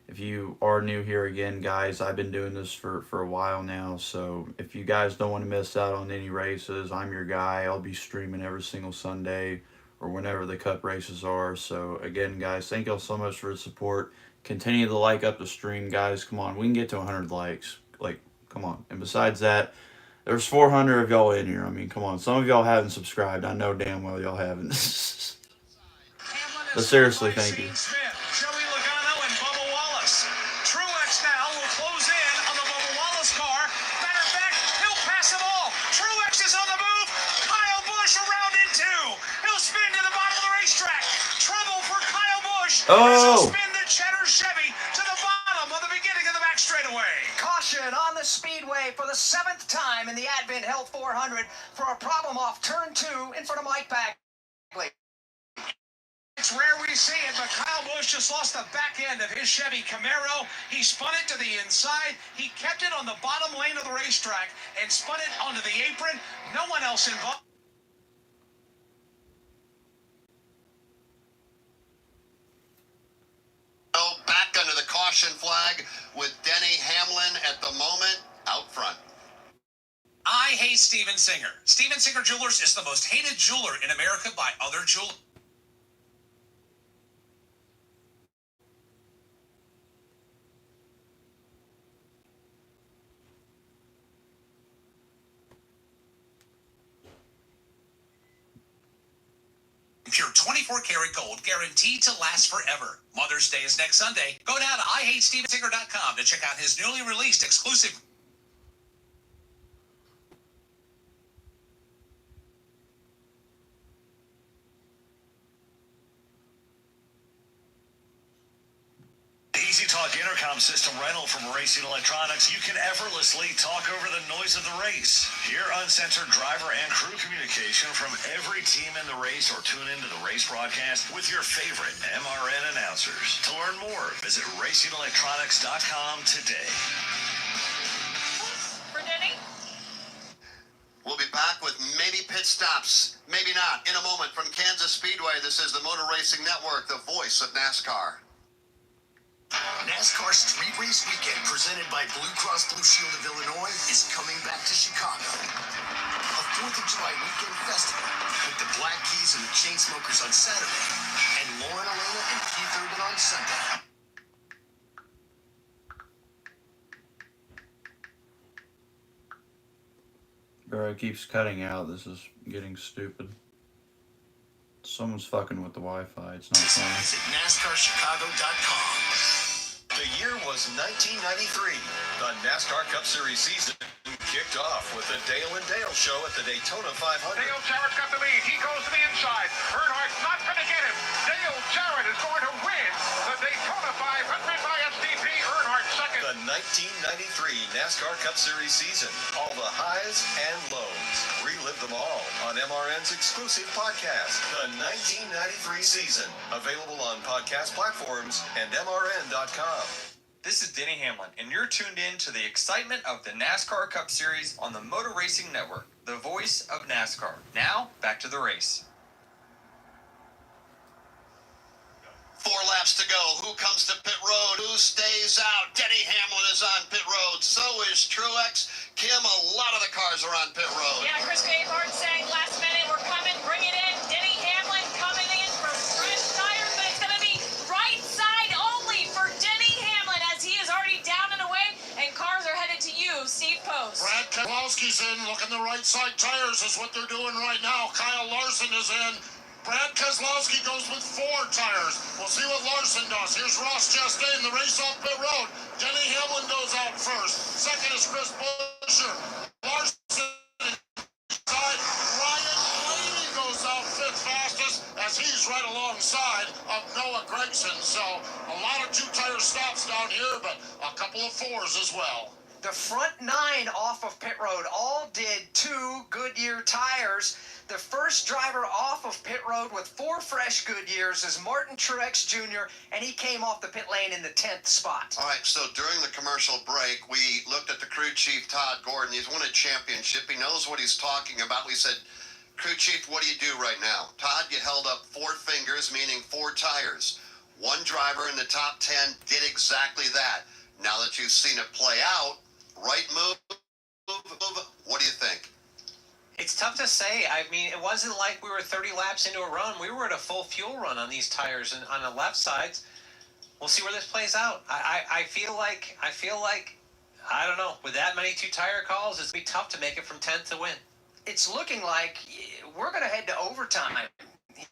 if you are new here, again, guys, I've been doing this for a while now. So if you guys don't want to miss out on any races, I'm your guy. I'll be streaming every single Sunday or whenever the Cup races are. So again, guys, thank y'all so much for the support. Continue to like up the stream, guys. Come on, we can get to 100 likes. Like, come on. And besides that, there's 400 of y'all in here. I mean, come on. Some of y'all haven't subscribed. I know damn well y'all haven't. But seriously, thank you. Joey Logano and Bubba Wallace. Truex now will close in on the Bubba Wallace car. Matter of fact, he'll pass them all. Truex is on the move. Kyle Busch around in 2. He'll spin to the bottom of the racetrack. Trouble for Kyle Busch. Oh! Spin the Cheddar Chevy to the bottom of the beginning of the back straightaway. Caution on the speedway for the 7th time in the Advent Health 400 for a problem off turn 2 in front of Mike Bagley. It's rare we see it, but Kyle Busch just lost the back end of his Chevy Camaro. He spun it to the inside. He kept it on the bottom lane of the racetrack and spun it onto the apron. No one else involved. Back under the caution flag with Denny Hamlin at the moment out front. I hate Steven Singer. Steven Singer Jewelers is the most hated jeweler in America by other jewelers. Pure 24-karat gold, guaranteed to last forever. Mother's Day is next Sunday. Go now to IHateStevenSinger.com to check out his newly released exclusive. Easy Talk intercom system rental from Racing Electronics. You can effortlessly talk over the noise of the race. Hear uncensored driver and crew communication from every team in the race or tune into the race broadcast with your favorite MRN announcers. To learn more, visit RacingElectronics.com today. For Denny? We'll be back with maybe pit stops, maybe not, in a moment from Kansas Speedway. This is the Motor Racing Network, the voice of NASCAR. NASCAR Street Race Weekend, presented by Blue Cross Blue Shield of Illinois, is coming back to Chicago. A 4th of July weekend festival with the Black Keys and the Chainsmokers on Saturday, and Lauren Elena and Keith Urban on Sunday. Bro, it keeps cutting out. This is getting stupid. Someone's fucking with the Wi-Fi. It's not fun. Visit NASCARChicago.com. The year was 1993. The NASCAR Cup Series season kicked off with the Dale and Dale show at the Daytona 500. Dale Jarrett's got the lead. He goes to the inside. Earnhardt's not going to get him. Dale Jarrett is going to win the Daytona 500 by SDP. Earnhardt second. The 1993 NASCAR Cup Series season. All the highs and lows. Relive them all on MRN's exclusive podcast, the 1993 season. Available on podcast platforms and MRN.com. This is Denny Hamlin, and you're tuned in to the excitement of the NASCAR Cup Series on the Motor Racing Network, the voice of NASCAR. Now, back to the race. 4 laps to go. Who comes to pit road? Who stays out? Denny Hamlin is on pit road. So is Truex. Kim, a lot of the cars are on pit road. Yeah, Chris Gabehart saying last minute, we're coming, bring it in. Denny Hamlin coming in for fresh tires, but it's going to be right side only for Denny Hamlin as he is already down and away, and cars are headed to you, Steve Post. Brad Keselowski's in, looking the right side tires is what they're doing right now. Kyle Larson is in. Brad Keselowski goes with 4 tires. We'll see what Larson does. Here's Ross Chastain, the race off pit road. Denny Hamlin goes out first. Second is Chris Buescher. Larson inside. Ryan Blaney goes out 5th fastest as he's right alongside of Noah Gragson. So a lot of 2-tire stops down here, but a couple of 4s as well. The front 9 off of pit road all did 2 Goodyear tires. The first driver off of pit road with 4 fresh Goodyears is Martin Truex Jr., and he came off the pit lane in the 10th spot. All right, so during the commercial break, we looked at the crew chief, Todd Gordon. He's won a championship. He knows what he's talking about. We said, crew chief, what do you do right now? Todd, you held up 4 fingers, meaning 4 tires. One driver in the top 10 did exactly that. Now that you've seen it play out, right move, what do you think? It's tough to say. I mean, it wasn't like we were 30 laps into a run. We were at a full fuel run on these tires and on the left sides. We'll see where this plays out. I feel like, I don't know, with that many 2-tire calls, it's going to be tough to make it from 10th to win. It's looking like we're going to head to overtime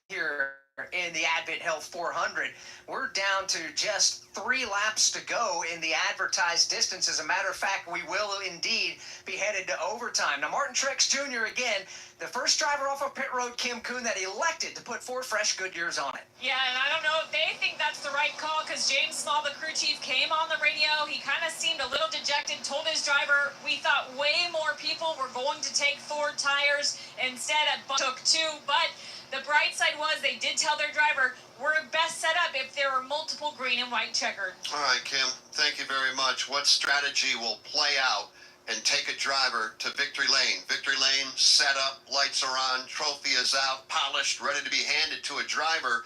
here in the Advent Health 400. We're down to just 3 laps to go in the advertised distance. As a matter of fact, we will indeed be headed to overtime. Now, Martin Truex Jr., again, the first driver off of pit road, Kim Kuhn, that elected to put 4 fresh Goodyears on it. Yeah, and I don't know if they think that's the right call because James Small, the crew chief, came on the radio. He kind of seemed a little dejected, told his driver, we thought way more people were going to take 4 tires. Instead, took 2, but the bright side was they did tell their driver, we're best set up if there were multiple green and white checkered. All right, Kim, thank you very much. What strategy will play out and take a driver to victory lane? Victory lane, set up, lights are on, trophy is out, polished, ready to be handed to a driver.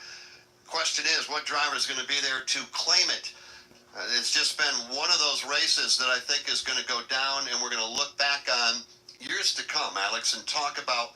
Question is, what driver is going to be there to claim it? It's just been one of those races that I think is going to go down, and we're going to look back on years to come, Alex, and talk about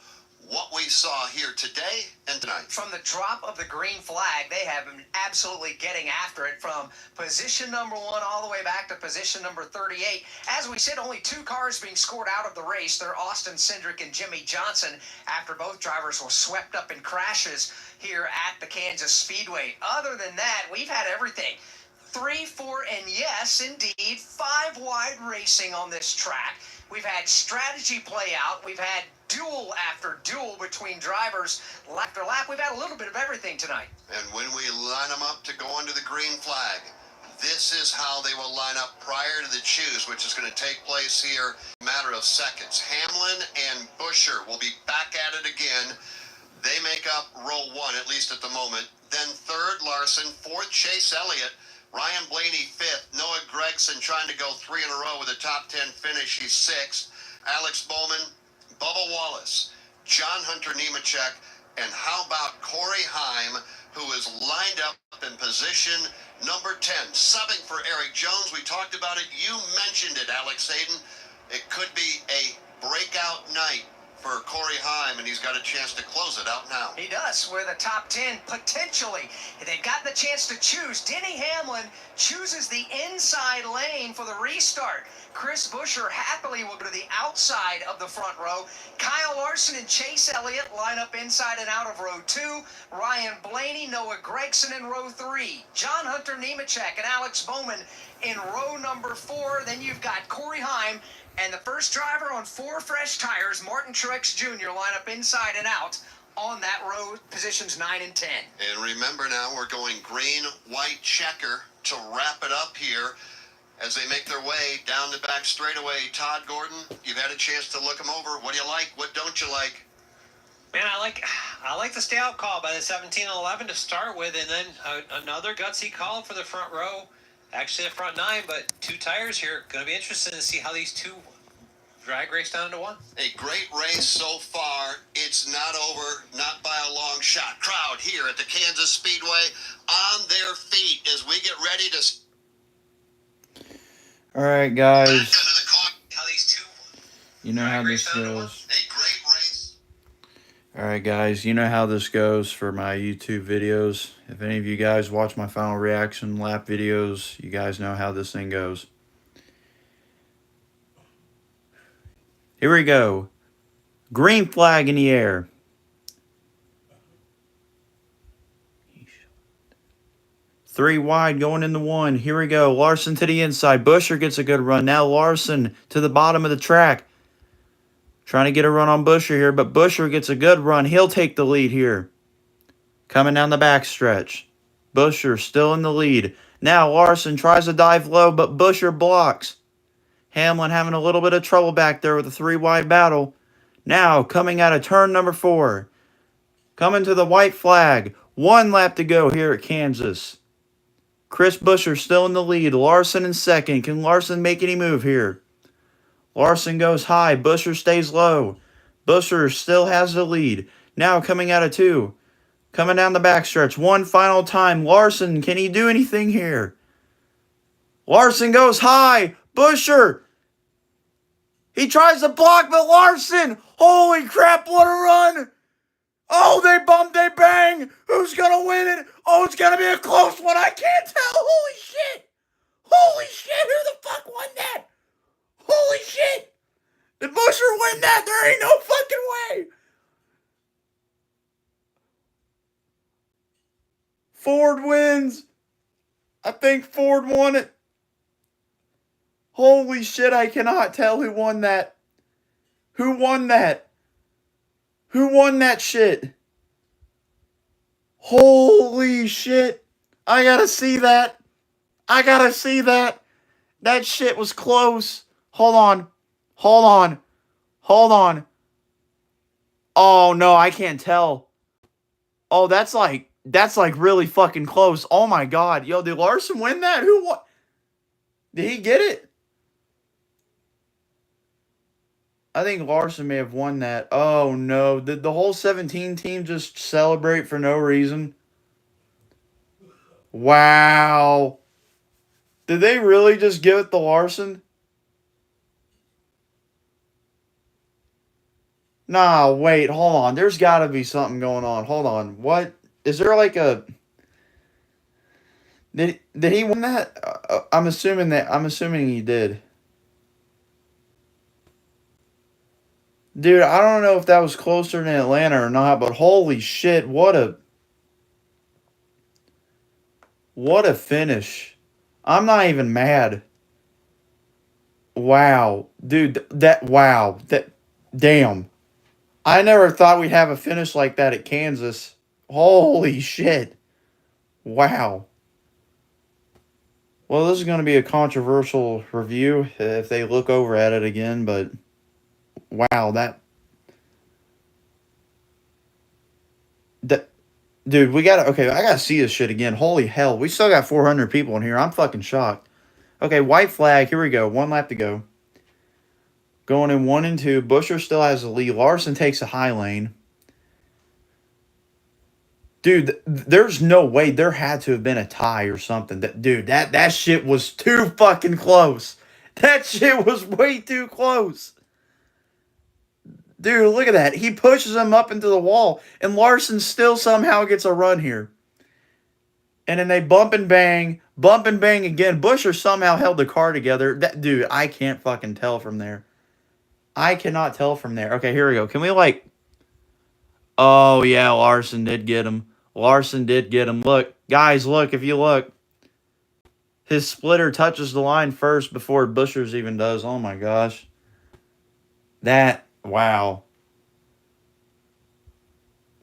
what we saw here today and tonight. From the drop of the green flag, they have been absolutely getting after it from position number 1 all the way back to position number 38. As we said, only 2 cars being scored out of the race. They're Austin Cindric and Jimmy Johnson after both drivers were swept up in crashes here at the Kansas Speedway. Other than that, we've had everything. 3, 4, and yes, indeed, 5 wide racing on this track. We've had strategy play out. We've had duel after duel between drivers lap after lap. We've had a little bit of everything tonight. And when we line them up to go under the green flag, this is how they will line up prior to the choose, which is going to take place here in a matter of seconds. Hamlin and Buescher will be back at it again. They make up row 1, at least at the moment. Then 3rd, Larson. 4th, Chase Elliott. Ryan Blaney 5th. Noah Gragson trying to go 3 in a row with a top 10 finish. He's 6th. Alex Bowman, Bubba Wallace, John Hunter Nemechek, and how about Corey Heim, who is lined up in position number 10, subbing for Eric Jones. We talked about it. You mentioned it, Alex Hayden. It could be a breakout night for Corey Heim, and he's got a chance to close it out now. He does, with a top 10, potentially. They've gotten the chance to choose. Denny Hamlin chooses the inside lane for the restart. Chris Buescher happily will go to the outside of the front row. Kyle Larson and Chase Elliott line up inside and out of row 2. Ryan Blaney, Noah Gragson in row 3. John Hunter Nemechek and Alex Bowman in row number 4. Then you've got Corey Heim and the first driver on 4 fresh tires, Martin Truex Jr., line up inside and out on that row, positions 9 and 10. And remember now, we're going green, white checker to wrap it up here. as they make their way down the back straightaway. Todd Gordon, you've had a chance to look them over. What do you like? What don't you like? Man, I like the stay out call by the 17 and 11 to start with, and then another gutsy call for the front row. Actually, the front 9, but 2 tires here. Going to be interesting to see how these 2 drag race down to 1. A great race so far. It's not over, not by a long shot. Crowd here at the Kansas Speedway on their feet as we get ready to... All right, guys. You know how this goes. A great race. All right, guys. You know how this goes for my YouTube videos. If any of you guys watch my final reaction lap videos, you guys know how this thing goes. Here we go. Green flag in the air. Three wide going into 1. Here we go. Larson to the inside. Buescher gets a good run. Now Larson to the bottom of the track. Trying to get a run on Buescher here, but Buescher gets a good run. He'll take the lead here. Coming down the back stretch. Buescher still in the lead. Now Larson tries to dive low, but Buescher blocks. Hamlin having a little bit of trouble back there with a 3 wide battle. Now coming out of turn number 4. Coming to the white flag. 1 lap to go here at Kansas. Chris Buescher still in the lead. Larson in second. Can Larson make any move here? Larson goes high. Buescher stays low. Buescher still has the lead. Now coming out of 2. Coming down the backstretch. 1 final time. Larson, can he do anything here? Larson goes high. Buescher. He tries to block, but Larson. Holy crap, what a run. Oh, they bump, they bang. Who's going to win it? Oh, it's going to be a close one. I can't tell. Holy shit. Holy shit. Who the fuck won that? Holy shit. Did Buescher win that? There ain't no fucking way. Ford wins. I think Ford won it. Holy shit, I cannot tell who won that. Who won that? Who won that shit? Holy shit. I gotta see that. I gotta see that. That shit was close. Hold on. Hold on. Hold on. Oh, no, I can't tell. Oh, that's like really fucking close. Oh, my God. Yo, did Larson win that? Who won? Did he get it? I think Larson may have won that. Oh, no. Did the whole 17 team just celebrate for no reason? Wow. Did they really just give it to Larson? Nah, wait. Hold on. There's got to be something going on. Hold on. What? Is there like a... Did he win that? I'm assuming he did. Dude, I don't know if that was closer than Atlanta or not, but holy shit, what a finish. I'm not even mad. Wow. Dude, damn. I never thought we'd have a finish like that at Kansas. Holy shit. Wow. Well, this is going to be a controversial review if they look over at it again, but wow, dude, I gotta see this shit again. Holy hell, we still got 400 people in here. I'm fucking shocked. Okay, white flag, here we go. 1 lap to go. Going in 1 and 2. Buescher still has the lead. Larson takes a high lane. Dude, there's no way. There had to have been a tie or something. That shit was too fucking close. That shit was way too close. Dude, look at that. He pushes him up into the wall, and Larson still somehow gets a run here. And then they bump and bang again. Buescher somehow held the car together. Dude, I can't fucking tell from there. I cannot tell from there. Okay, here we go. Can we Oh, yeah, Larson did get him. Larson did get him. Look, guys, look, if you look. His splitter touches the line first before Buescher's even does. Oh, my gosh. Wow.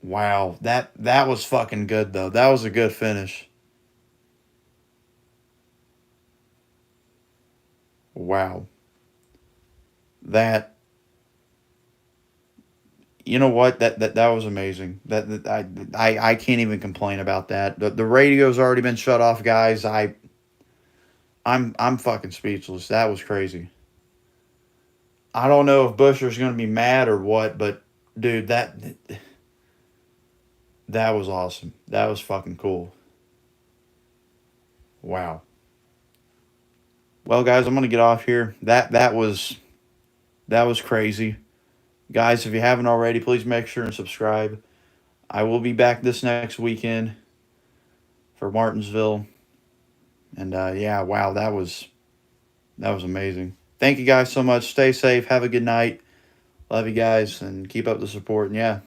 Wow. That was fucking good, though. That was a good finish. Wow. That, you know what? That was amazing. I can't even complain about that. The radio's already been shut off, guys. I'm fucking speechless. That was crazy. I don't know if Busher's going to be mad or what, but dude, that was awesome. That was fucking cool. Wow. Well, guys, I'm going to get off here. That was crazy. Guys, if you haven't already, please make sure and subscribe. I will be back this next weekend for Martinsville. And yeah, wow, that was amazing. Thank you guys so much. Stay safe. Have a good night. Love you guys and keep up the support. And yeah.